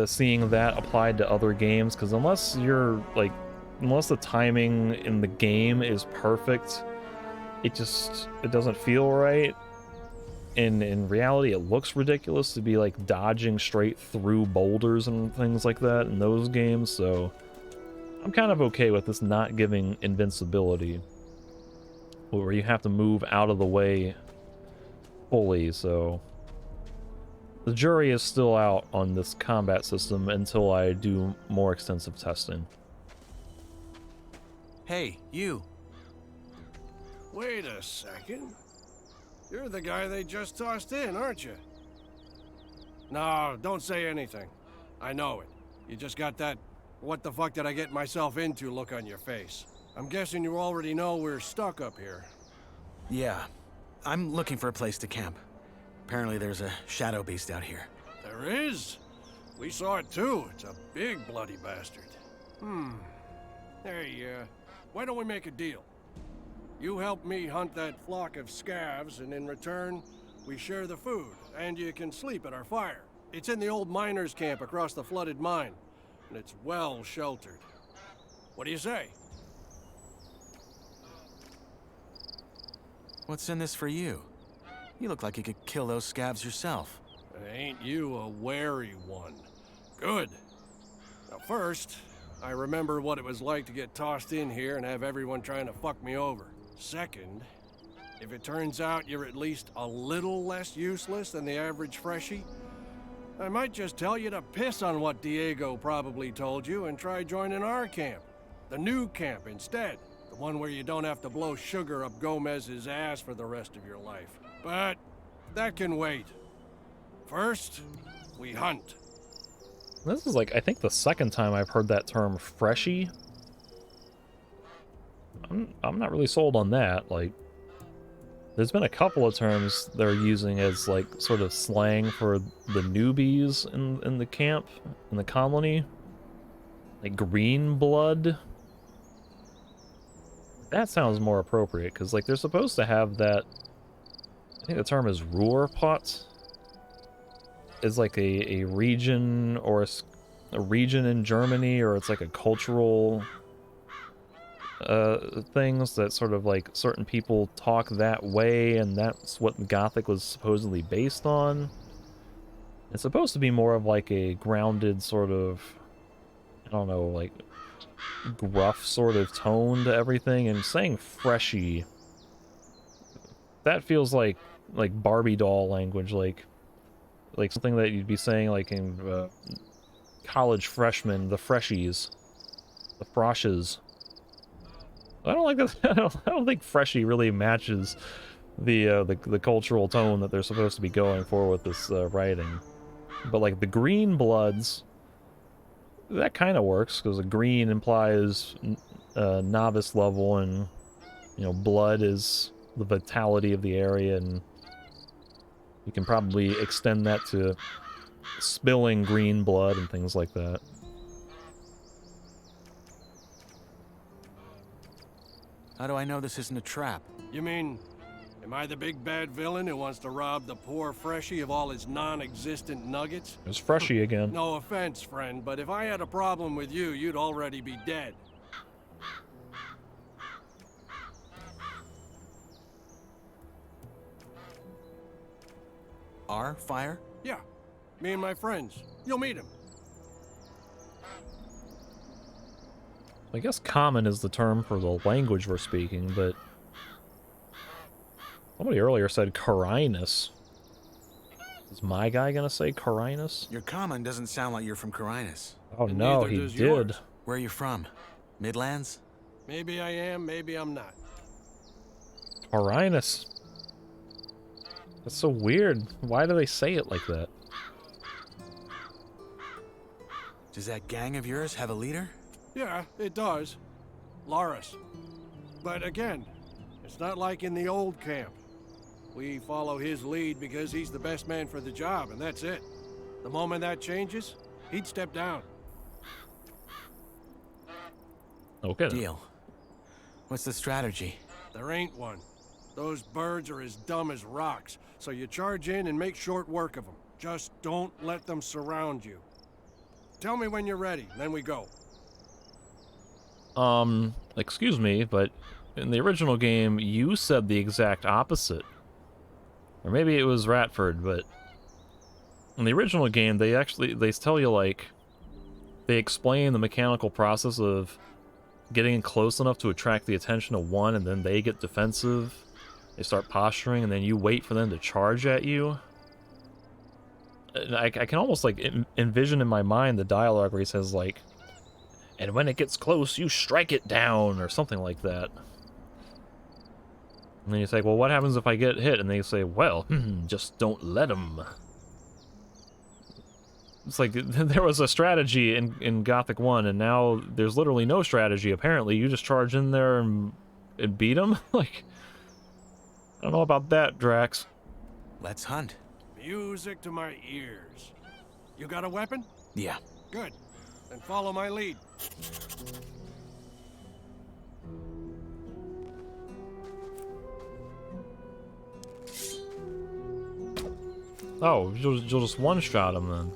Speaker 1: seeing that applied to other games, because unless the timing in the game is perfect, it doesn't feel right. In reality, it looks ridiculous to be like dodging straight through boulders and things like that in those games, so I'm kind of okay with this not giving invincibility, where you have to move out of the way fully, so the jury is still out on this combat system until I do more extensive testing.
Speaker 2: Hey, you.
Speaker 5: Wait a second. You're the guy they just tossed in, aren't you? No, don't say anything. I know it.
Speaker 7: You just got that what the fuck did I get myself into look on your face. I'm guessing you already know we're stuck up here.
Speaker 2: Yeah. I'm looking for a place to camp. Apparently there's a shadow beast out here.
Speaker 7: There is? We saw it too. It's a big bloody bastard. Hey, why don't we make a deal? You help me hunt that flock of scavs, and in return, we share the food, and you can sleep at our fire. It's in the old miners' camp across the flooded mine, and it's well sheltered. What do you say?
Speaker 2: What's in this for you? You look like you could kill those scavs yourself.
Speaker 7: Ain't you a wary one? Good. Now first, I remember what it was like to get tossed in here and have everyone trying to fuck me over. Second, if it turns out you're at least a little less useless than the average freshie, I might just tell you to piss on what Diego probably told you and try joining our camp. The new camp instead. The one where you don't have to blow sugar up Gomez's ass for the rest of your life. But that can wait. First, we hunt.
Speaker 1: This is like, I think the second time I've heard that term, freshie. I'm not really sold on that. Like, there's been a couple of terms they're using as like sort of slang for the newbies in the camp, in the colony. Like green blood. That sounds more appropriate, because like they're supposed to have that, I think the term is Ruhrpott, is like a region or a region in Germany, or it's like a cultural things that sort of like certain people talk that way, and that's what Gothic was supposedly based on. It's supposed to be more of like a grounded sort of, I don't know, like gruff sort of tone to everything, and saying freshie, that feels like Barbie doll language, like something that you'd be saying like in college freshmen, the freshies, the froshes. I don't like that. I don't think freshie really matches the cultural tone that they're supposed to be going for with this writing. But like the green bloods, that kind of works, because the green implies novice level, and you know, blood is the vitality of the area, and you can probably extend that to spilling green blood and things like that.
Speaker 2: How do I know this isn't a trap?
Speaker 7: You mean, am I the big bad villain who wants to rob the poor freshie of all his non-existent nuggets?
Speaker 1: It's freshie again.
Speaker 7: No offense, friend, but if I had a problem with you, you'd already be dead.
Speaker 2: Our fire?
Speaker 7: Yeah, me and my friends. You'll meet him.
Speaker 1: I guess common is the term for the language we're speaking, but somebody earlier said Carinus. Is my guy gonna say Carinus?
Speaker 2: Your common doesn't sound like you're from Carinus.
Speaker 1: Oh
Speaker 7: And
Speaker 1: no,
Speaker 7: neither
Speaker 1: he
Speaker 7: does
Speaker 1: did.
Speaker 7: yours.
Speaker 2: Where are you from? Midlands?
Speaker 7: Maybe I am, maybe I'm not.
Speaker 1: Carinus. That's so weird. Why do they say it like that?
Speaker 2: Does that gang of yours have a leader?
Speaker 7: Yeah, it does. Laris. But again, it's not like in the old camp. We follow his lead because he's the best man for the job, and that's it. The moment that changes, he'd step down.
Speaker 1: Okay.
Speaker 2: Deal. What's the strategy?
Speaker 7: There ain't one. Those birds are as dumb as rocks, so you charge in and make short work of them. Just don't let them surround you. Tell me when you're ready, then we go.
Speaker 1: Excuse me, but in the original game, you said the exact opposite. Or maybe it was Ratford, but in the original game, they tell you, like, they explain the mechanical process of getting in close enough to attract the attention of one, and then they get defensive. They start posturing, and then you wait for them to charge at you. And I can almost, like, envision in my mind the dialogue where he says, like, and when it gets close, you strike it down, or something like that. And then you say, well, what happens if I get hit? And they say, well, just don't let them. It's like there was a strategy in Gothic 1, and now there's literally no strategy, apparently. You just charge in there and beat them? Like, I don't know about that, Drax.
Speaker 2: Let's hunt.
Speaker 7: Music to my ears. You got a weapon?
Speaker 2: Yeah.
Speaker 7: Good. Then follow my lead.
Speaker 1: Oh, you'll just one-shot him then.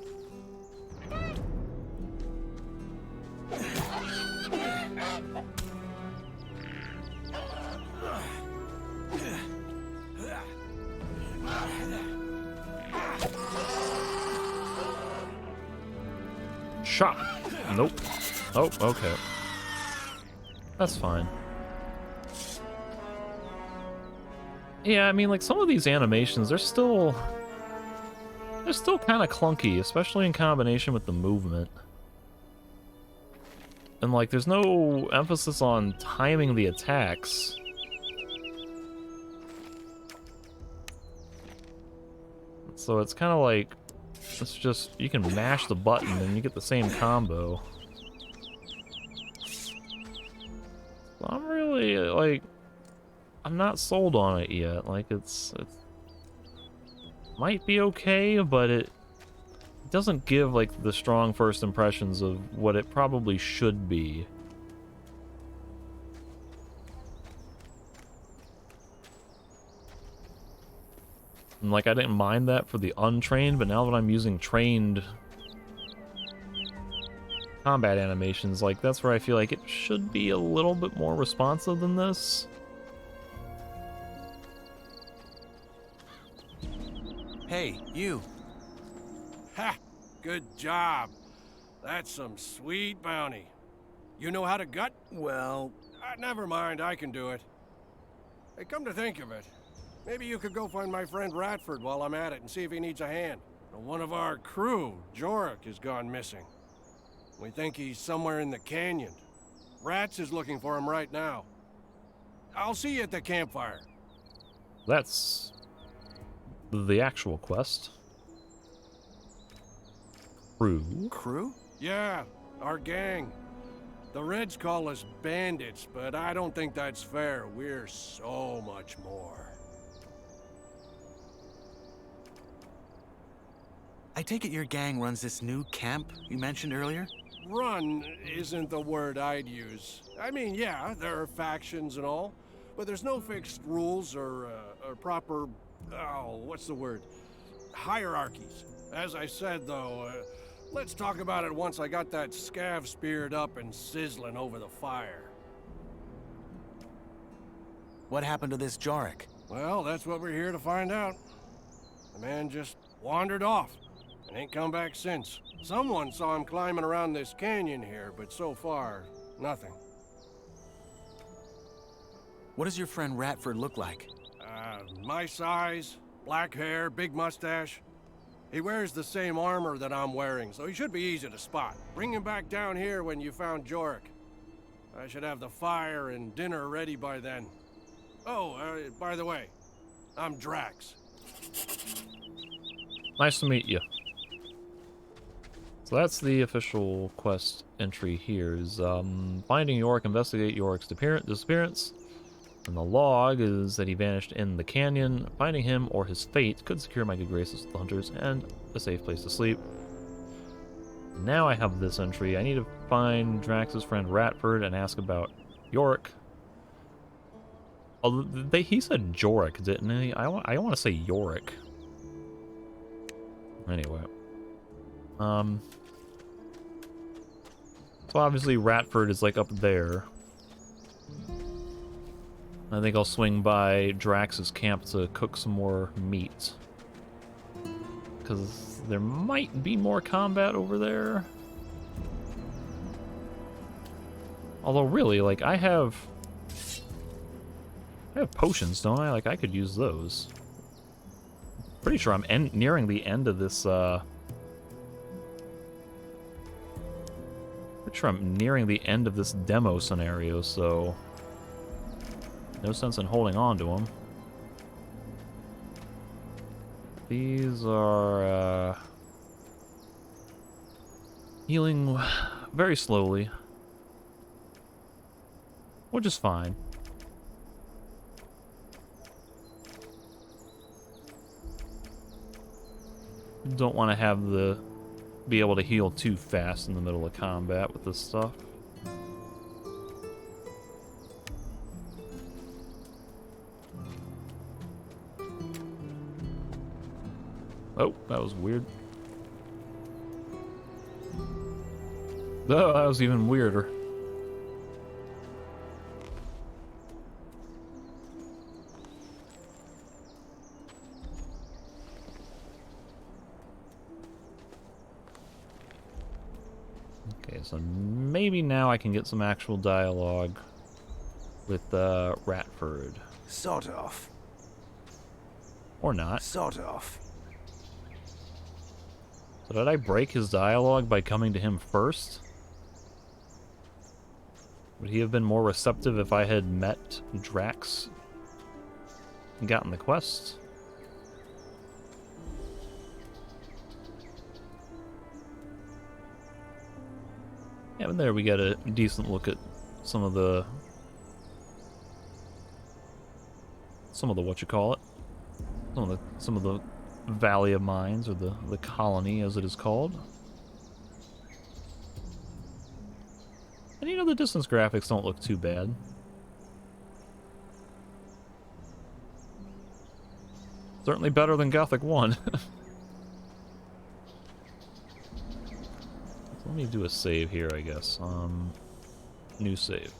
Speaker 1: Shot. Nope. Oh, okay. That's fine. Yeah, I mean, like, some of these animations, they're still kind of clunky, especially in combination with the movement. And, like, there's no emphasis on timing the attacks. So it's kind of like, it's just, you can mash the button and you get the same combo. So I'm really, like, I'm not sold on it yet. Like, it's might be okay, but it doesn't give, like, the strong first impressions of what it probably should be. And, like, I didn't mind that for the untrained, but now that I'm using trained combat animations, like, that's where I feel like it should be a little bit more responsive than this.
Speaker 2: Hey, you.
Speaker 7: Ha! Good job. That's some sweet bounty. You know how to gut?
Speaker 2: Well,
Speaker 7: Never mind, I can do it. Hey, come to think of it, maybe you could go find my friend Ratford while I'm at it and see if he needs a hand. One of our crew, Jorik, has gone missing. We think he's somewhere in the canyon. Rats is looking for him right now. I'll see you at the campfire.
Speaker 1: That's the actual quest. Crew?
Speaker 2: crew?
Speaker 7: Yeah, our gang. The Reds call us bandits, but I don't think that's fair. We're so much more.
Speaker 2: I take it your gang runs this new camp you mentioned earlier?
Speaker 7: Run isn't the word I'd use. I mean, yeah, there are factions and all, but there's no fixed rules or proper, what's the word? Hierarchies. As I said, though, let's talk about it once I got that scav speared up and sizzling over the fire.
Speaker 2: What happened to this Jorik?
Speaker 7: Well, that's what we're here to find out. The man just wandered off and ain't come back since. Someone saw him climbing around this canyon here, but so far, nothing.
Speaker 2: What does your friend Ratford look like?
Speaker 7: My size, black hair, big mustache. He wears the same armor that I'm wearing, so he should be easy to spot. Bring him back down here when you found Jorik. I should have the fire and dinner ready by then. Oh, by the way, I'm Drax.
Speaker 1: Nice to meet you. So that's the official quest entry here, is finding Yorick, investigate Yorick's disappearance. And the log is that he vanished in the canyon. Finding him or his fate could secure my good graces with the hunters and a safe place to sleep. Now I have this entry. I need to find Drax's friend Ratford and ask about Yorick. Oh, he said Jorik, didn't he? I want to say Yorick. Anyway. So obviously Ratford is like up there. I think I'll swing by Drax's camp to cook some more meat. Because there might be more combat over there. Although really, like, I have potions, don't I? Like, I could use those. Pretty sure I'm nearing the end of this, pretty sure I'm nearing the end of this demo scenario, so no sense in holding on to them. These are, Healing very slowly. Which is fine. Don't want to have the... be able to heal too fast in the middle of combat with this stuff. Oh, that was weird. Oh, that was even weirder. Okay, so maybe now I can get some actual dialogue with Ratford.
Speaker 5: Sod off.
Speaker 1: Or not.
Speaker 5: Sod off.
Speaker 1: So did I break his dialogue by coming to him first? Would he have been more receptive if I had met Drax and gotten the quest? Yeah, but there we get a decent look at some of the what you call it, some of the Valley of Mines, or the colony as it is called. And you know, the distance graphics don't look too bad. Certainly better than Gothic 1. Let me do a save here, I guess. New save.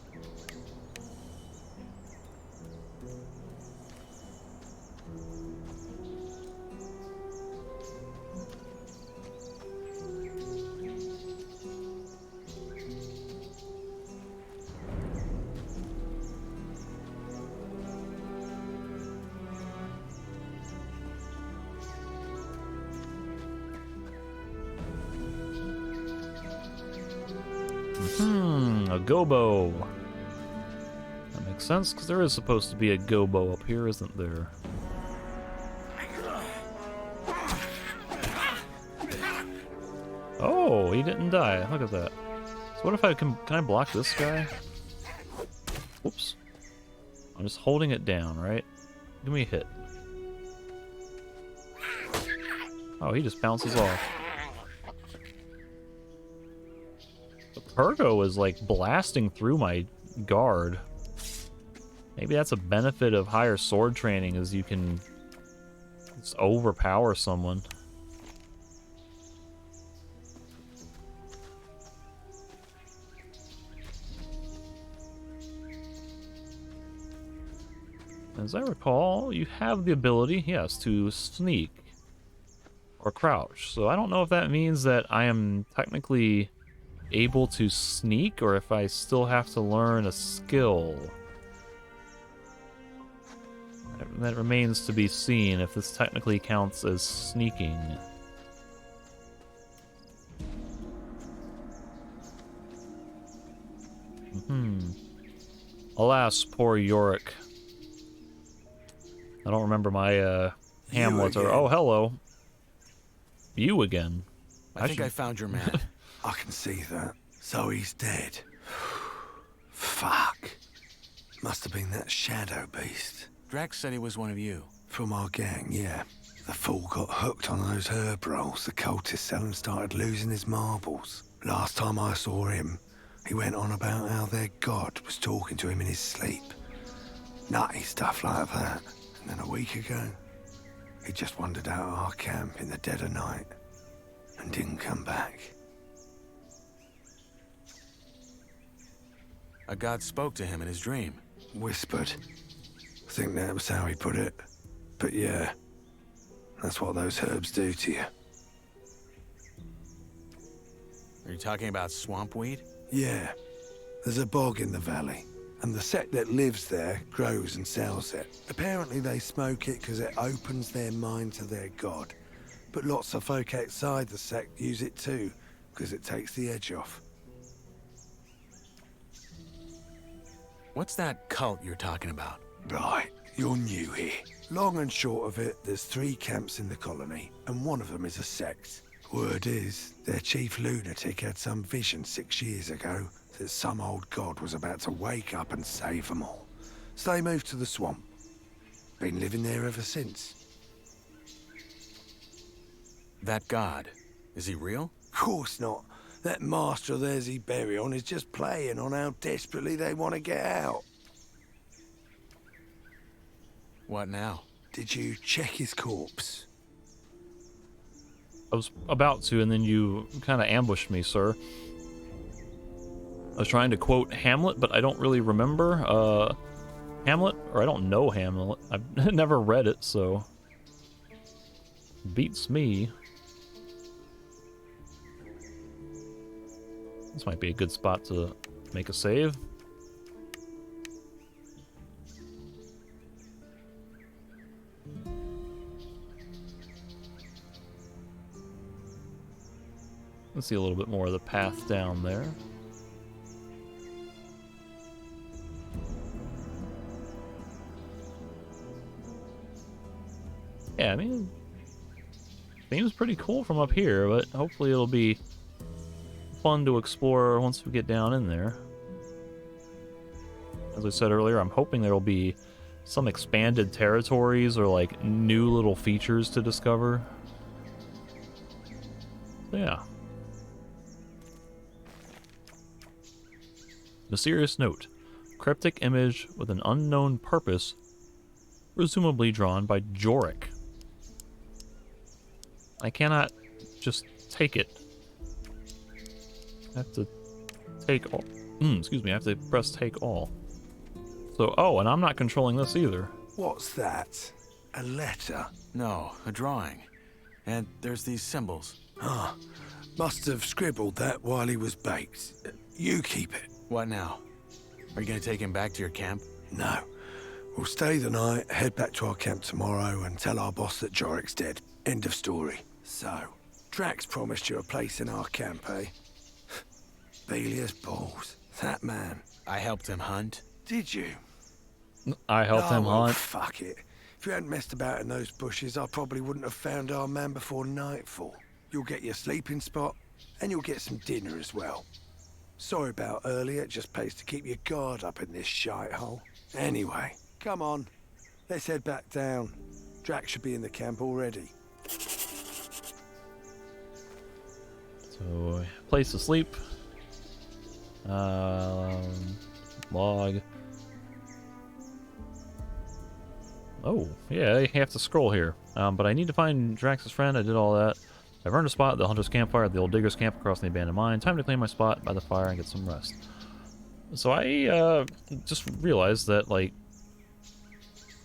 Speaker 1: A gobo. That makes sense, because there is supposed to be a gobo up here, isn't there? Oh, he didn't die. Look at that. So what if I can I block this guy? Whoops. I'm just holding it down, right? Give me a hit. Oh, he just bounces off. Kirgo is like blasting through my guard. Maybe that's a benefit of higher sword training, is you can just overpower someone. As I recall, you have the ability, yes, to sneak or crouch. So I don't know if that means that I am technically able to sneak, or if I still have to learn a skill. That remains to be seen, if this technically counts as sneaking. Alas, poor Yorick. I don't remember my Hamlet or... Oh, hello. You again.
Speaker 2: I think I found your man.
Speaker 5: I can see that. So he's dead. Fuck. Must have been that shadow beast.
Speaker 2: Drax said he was one of you.
Speaker 5: From our gang, yeah. The fool got hooked on those herb rolls the cultists sell and started losing his marbles. Last time I saw him, he went on about how their god was talking to him in his sleep. Nutty stuff like that. And then a week ago, he just wandered out of our camp in the dead of night and didn't come back.
Speaker 2: A god spoke to him in his dream.
Speaker 5: Whispered. I think that was how he put it. But yeah, that's what those herbs do to you.
Speaker 2: Are you talking about swamp weed?
Speaker 5: Yeah. There's a bog in the valley, and the sect that lives there grows and sells it. Apparently they smoke it because it opens their mind to their god. But lots of folk outside the sect use it too, because it takes the edge off.
Speaker 2: What's that cult you're talking about?
Speaker 5: Right, you're new here. Long and short of it, there's 3 camps in the colony, and one of them is a sect. Word is, their chief lunatic had some vision 6 years ago that some old god was about to wake up and save them all. So they moved to the swamp. Been living there ever since.
Speaker 2: That god, is he real?
Speaker 5: Course not. That master of theirs he bury on is just playing on how desperately they want to get out.
Speaker 2: What now?
Speaker 5: Did you check his corpse?
Speaker 1: I was about to, and then you kind of ambushed me, sir. I was trying to quote Hamlet, but I don't really remember Hamlet, or I don't know Hamlet. I've never read it, so beats me. This might be a good spot to make a save. Let's see a little bit more of the path down there. Yeah, I mean, seems pretty cool from up here, but hopefully it'll be fun to explore once we get down in there. As I said earlier, I'm hoping there'll be some expanded territories or like new little features to discover. So, yeah. Mysterious note. Cryptic image with an unknown purpose, presumably drawn by Jorik. I cannot just take it. I have to take all. Excuse me, I have to press take all. So, oh, and I'm not controlling this either.
Speaker 5: What's that? A letter?
Speaker 2: No, a drawing. And there's these symbols.
Speaker 5: Ah, must have scribbled that while he was baked. You keep it.
Speaker 2: What now? Are you gonna take him back to your camp?
Speaker 5: No. We'll stay the night, head back to our camp tomorrow, and tell our boss that Jorik's dead. End of story. So, Drax promised you a place in our camp, eh? Belia's balls. That man.
Speaker 2: I helped him hunt.
Speaker 5: Did you?
Speaker 1: I helped him
Speaker 5: well,
Speaker 1: hunt.
Speaker 5: Fuck it. If you hadn't messed about in those bushes, I probably wouldn't have found our man before nightfall. You'll get your sleeping spot, and you'll get some dinner as well. Sorry about earlier, it just pays to keep your guard up in this shithole. Anyway, come on. Let's head back down. Drax should be in the camp already.
Speaker 1: So, place to sleep. Log. Oh, yeah, you have to scroll here. But I need to find Drax's friend. I did all that. I've earned a spot at the Hunter's Campfire at the Old Digger's Camp across the abandoned mine. Time to claim my spot by the fire and get some rest. So I just realized that, like,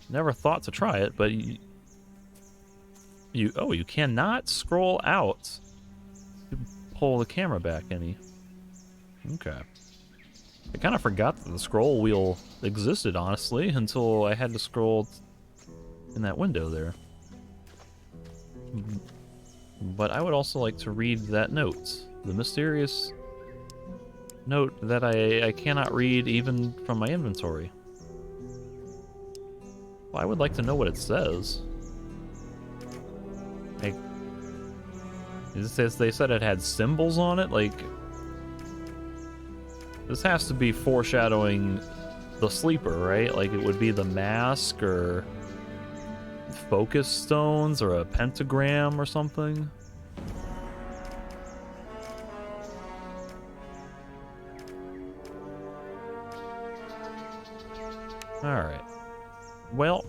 Speaker 1: never thought to try it, but you cannot scroll out to pull the camera back any. Okay. I kind of forgot that the scroll wheel existed, honestly, until I had to scroll in that window there. But I would also like to read that note. The mysterious note that I cannot read even from my inventory. Well, I would like to know what it says. Like, it says they said it had symbols on it, like... This has to be foreshadowing the sleeper, right? Like it would be the mask or focus stones or a pentagram or something. Alright. Well,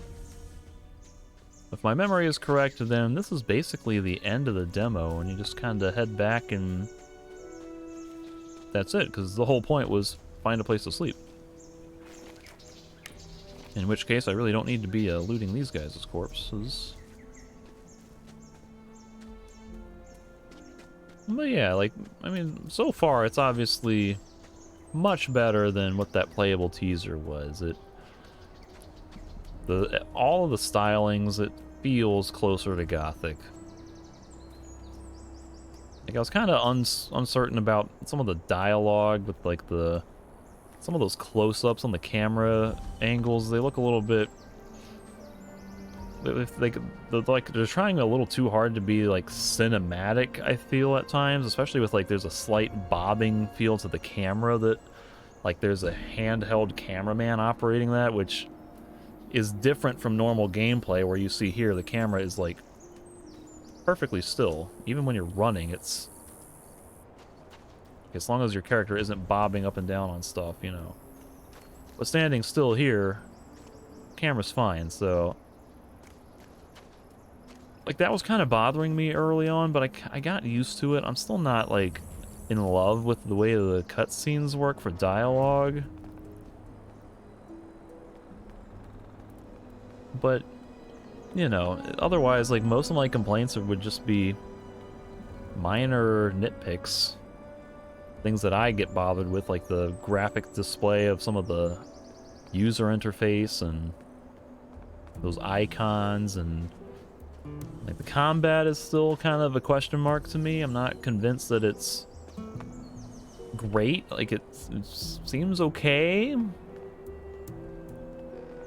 Speaker 1: if my memory is correct, then this is basically the end of the demo, and you just kind of head back and that's it, because the whole point was find a place to sleep. In which case, I really don't need to be looting these guys' corpses. But yeah, like, I mean, so far it's obviously much better than what that playable teaser was. All of the stylings, it feels closer to Gothic. Like, I was kind of uncertain about some of the dialogue with, like, some of those close-ups on the camera angles. They look a little bit if they're trying a little too hard to be like cinematic, I feel at times, especially with like there's a slight bobbing feel to the camera that like there's a handheld cameraman operating that, which is different from normal gameplay where you see here the camera is like perfectly still. Even when you're running, it's as long as your character isn't bobbing up and down on stuff, you know. But standing still here, camera's fine, so like that was kind of bothering me early on, but I got used to it. I'm still not like in love with the way the cutscenes work for dialogue. But, you know, otherwise, like, most of my complaints would just be minor nitpicks. Things that I get bothered with, like the graphic display of some of the user interface and those icons, and like the combat is still kind of a question mark to me. I'm not convinced that it's great. Like, it seems okay.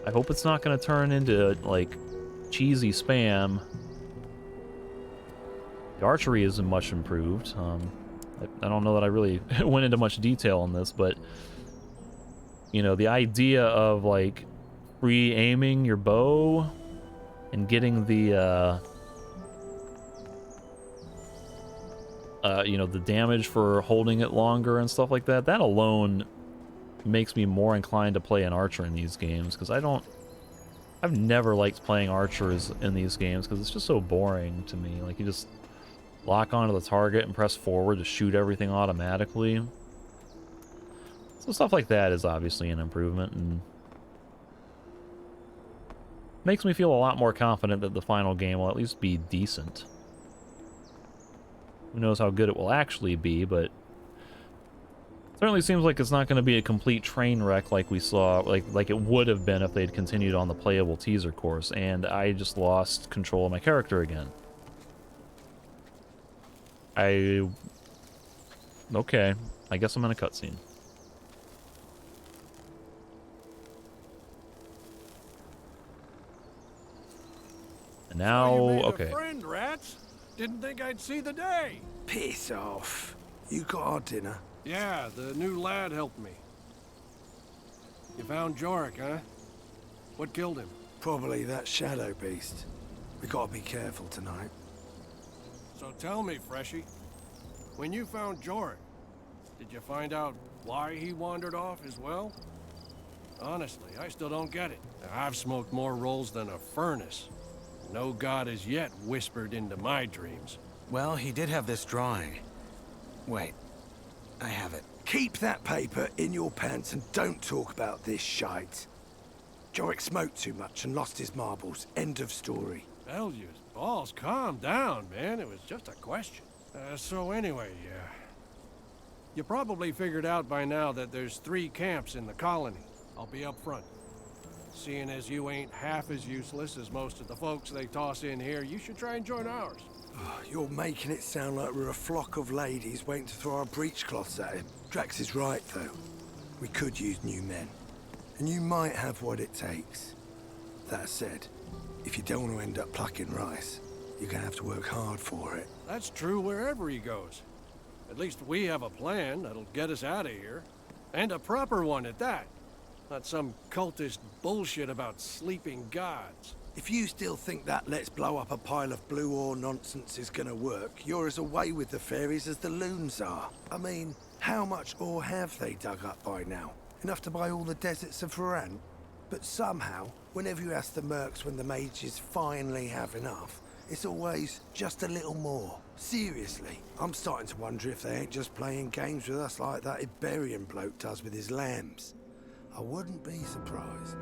Speaker 1: I hope it's not going to turn into, like, cheesy spam. The archery isn't much improved. I don't know that I really went into much detail on this, but, you know, the idea of, like, free aiming your bow and getting the, you know, the damage for holding it longer and stuff like that, that alone makes me more inclined to play an archer in these games, because I've never liked playing archers in these games because it's just so boring to me. Like, you just lock onto the target and press forward to shoot everything automatically. So stuff like that is obviously an improvement and makes me feel a lot more confident that the final game will at least be decent. Who knows how good it will actually be, but certainly seems like it's not going to be a complete train wreck like we saw, like it would have been if they'd continued on the playable teaser course, and I just lost control of my character again. Okay, I guess I'm in a cutscene. And now,
Speaker 7: So you made
Speaker 1: okay.
Speaker 7: a friend, Rats. Didn't think I'd see the day.
Speaker 5: Piss off. You got our dinner.
Speaker 7: Yeah, the new lad helped me. You found Jorik, huh? What killed him?
Speaker 5: Probably that shadow beast. We gotta be careful tonight.
Speaker 7: So tell me, Freshie, when you found Jorik, did you find out why he wandered off as well? Honestly, I still don't get it. I've smoked more rolls than a furnace. No god has yet whispered into my dreams.
Speaker 2: Well, he did have this drawing. Wait, I have it.
Speaker 5: Keep that paper in your pants and don't talk about this shite. Jorik smoked too much and lost his marbles. End of story.
Speaker 7: Belgius, balls, calm down, man. It was just a question. So anyway, you probably figured out by now that there's 3 camps in the colony. I'll be up front. Seeing as you ain't half as useless as most of the folks they toss in here, you should try and join ours.
Speaker 5: You're making it sound like we're a flock of ladies waiting to throw our breechcloths at him. Drax is right, though. We could use new men. And you might have what it takes. That said, if you don't want to end up plucking rice, you're gonna have to work hard for it.
Speaker 7: That's true wherever he goes. At least we have a plan that'll get us out of here. And a proper one at that. Not some cultist bullshit about sleeping gods.
Speaker 5: If you still think that let's blow up a pile of blue ore nonsense is gonna work, you're as away with the fairies as the loons are. I mean, how much ore have they dug up by now? Enough to buy all the deserts of Varant? But somehow, whenever you ask the mercs when the mages finally have enough, it's always just a little more. Seriously, I'm starting to wonder if they ain't just playing games with us like that Iberian bloke does with his lambs. I wouldn't be surprised.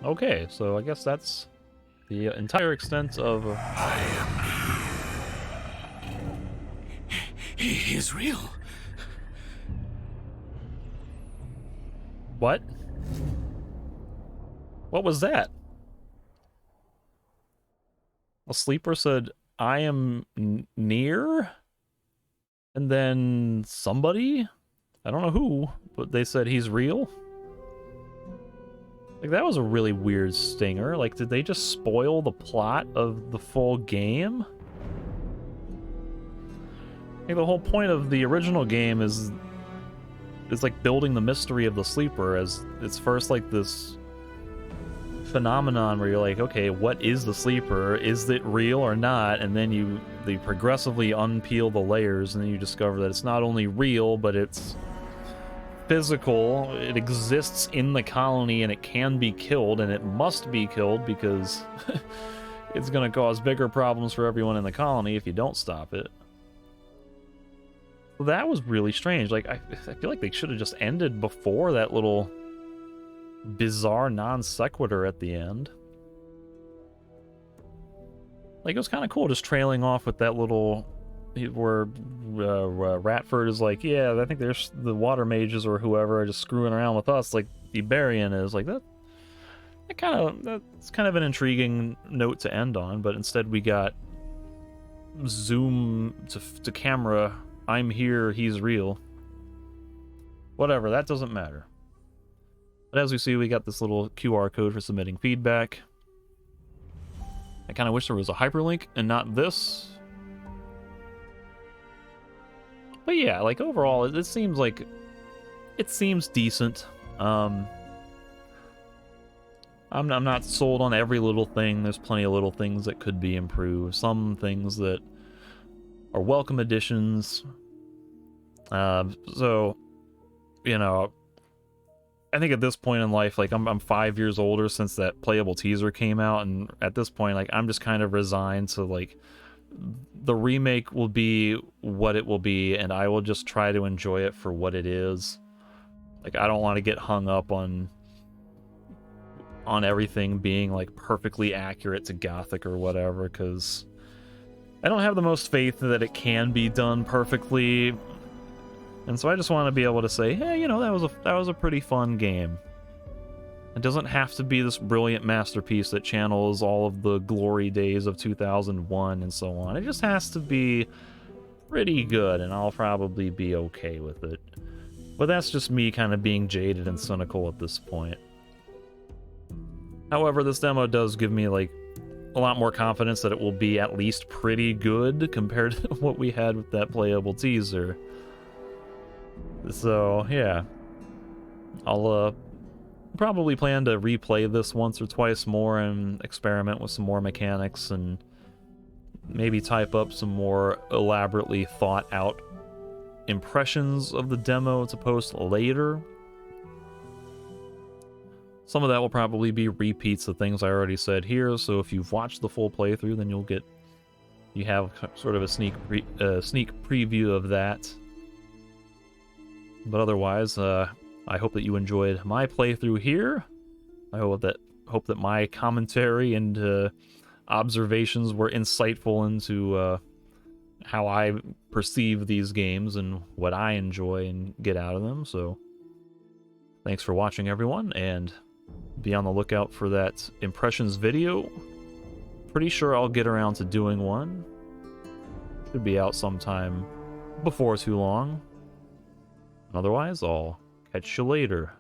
Speaker 1: Okay, so I guess that's the entire extent of...
Speaker 2: He is real.
Speaker 1: What? What was that? A sleeper said, I am near, and then somebody, I don't know who, but they said he's real. Like, that was a really weird stinger. Like, did they just spoil the plot of the full game? Like, the whole point of the original game is like building the mystery of the sleeper, as it's first like this phenomenon where you're like, okay, what is the sleeper? Is it real or not? And then they progressively unpeel the layers, and then you discover that it's not only real, but it's physical. It exists in the colony, and it can be killed, and it must be killed because it's going to cause bigger problems for everyone in the colony if you don't stop it. Well, that was really strange. Like, I feel like they should have just ended before that little bizarre non sequitur at the end. Like, it was kind of cool just trailing off with that little where Ratford is like, yeah, I think there's the water mages or whoever are just screwing around with us like Iberian is. Like, that's kind of an intriguing note to end on, but instead we got zoom to camera, I'm here, he's real. Whatever, that doesn't matter. But as we see, we got this little QR code for submitting feedback. I kind of wish there was a hyperlink and not this. But yeah, like, overall, it seems decent. I'm not sold on every little thing. There's plenty of little things that could be improved. Some things that are welcome additions. So, you know, I think at this point in life, like, I'm 5 years older since that playable teaser came out, and at this point, like, I'm just kind of resigned to, like, the remake will be what it will be, and I will just try to enjoy it for what it is. Like, I don't want to get hung up on everything being, like, perfectly accurate to Gothic or whatever, because I don't have the most faith that it can be done perfectly. And so I just want to be able to say, hey, you know, that was a pretty fun game. It doesn't have to be this brilliant masterpiece that channels all of the glory days of 2001 and so on. It just has to be pretty good, and I'll probably be okay with it. But that's just me kind of being jaded and cynical at this point. However, this demo does give me, like, a lot more confidence that it will be at least pretty good compared to what we had with that playable teaser. So, yeah. I'll probably plan to replay this once or twice more and experiment with some more mechanics and maybe type up some more elaborately thought out impressions of the demo to post later. Some of that will probably be repeats of things I already said here, so if you've watched the full playthrough, then you have sort of a sneak preview of that. But otherwise, I hope that you enjoyed my playthrough here. I hope that my commentary and observations were insightful into how I perceive these games and what I enjoy and get out of them. So, thanks for watching, everyone, and be on the lookout for that impressions video. Pretty sure I'll get around to doing one. Should be out sometime before too long. Otherwise, I'll catch you later.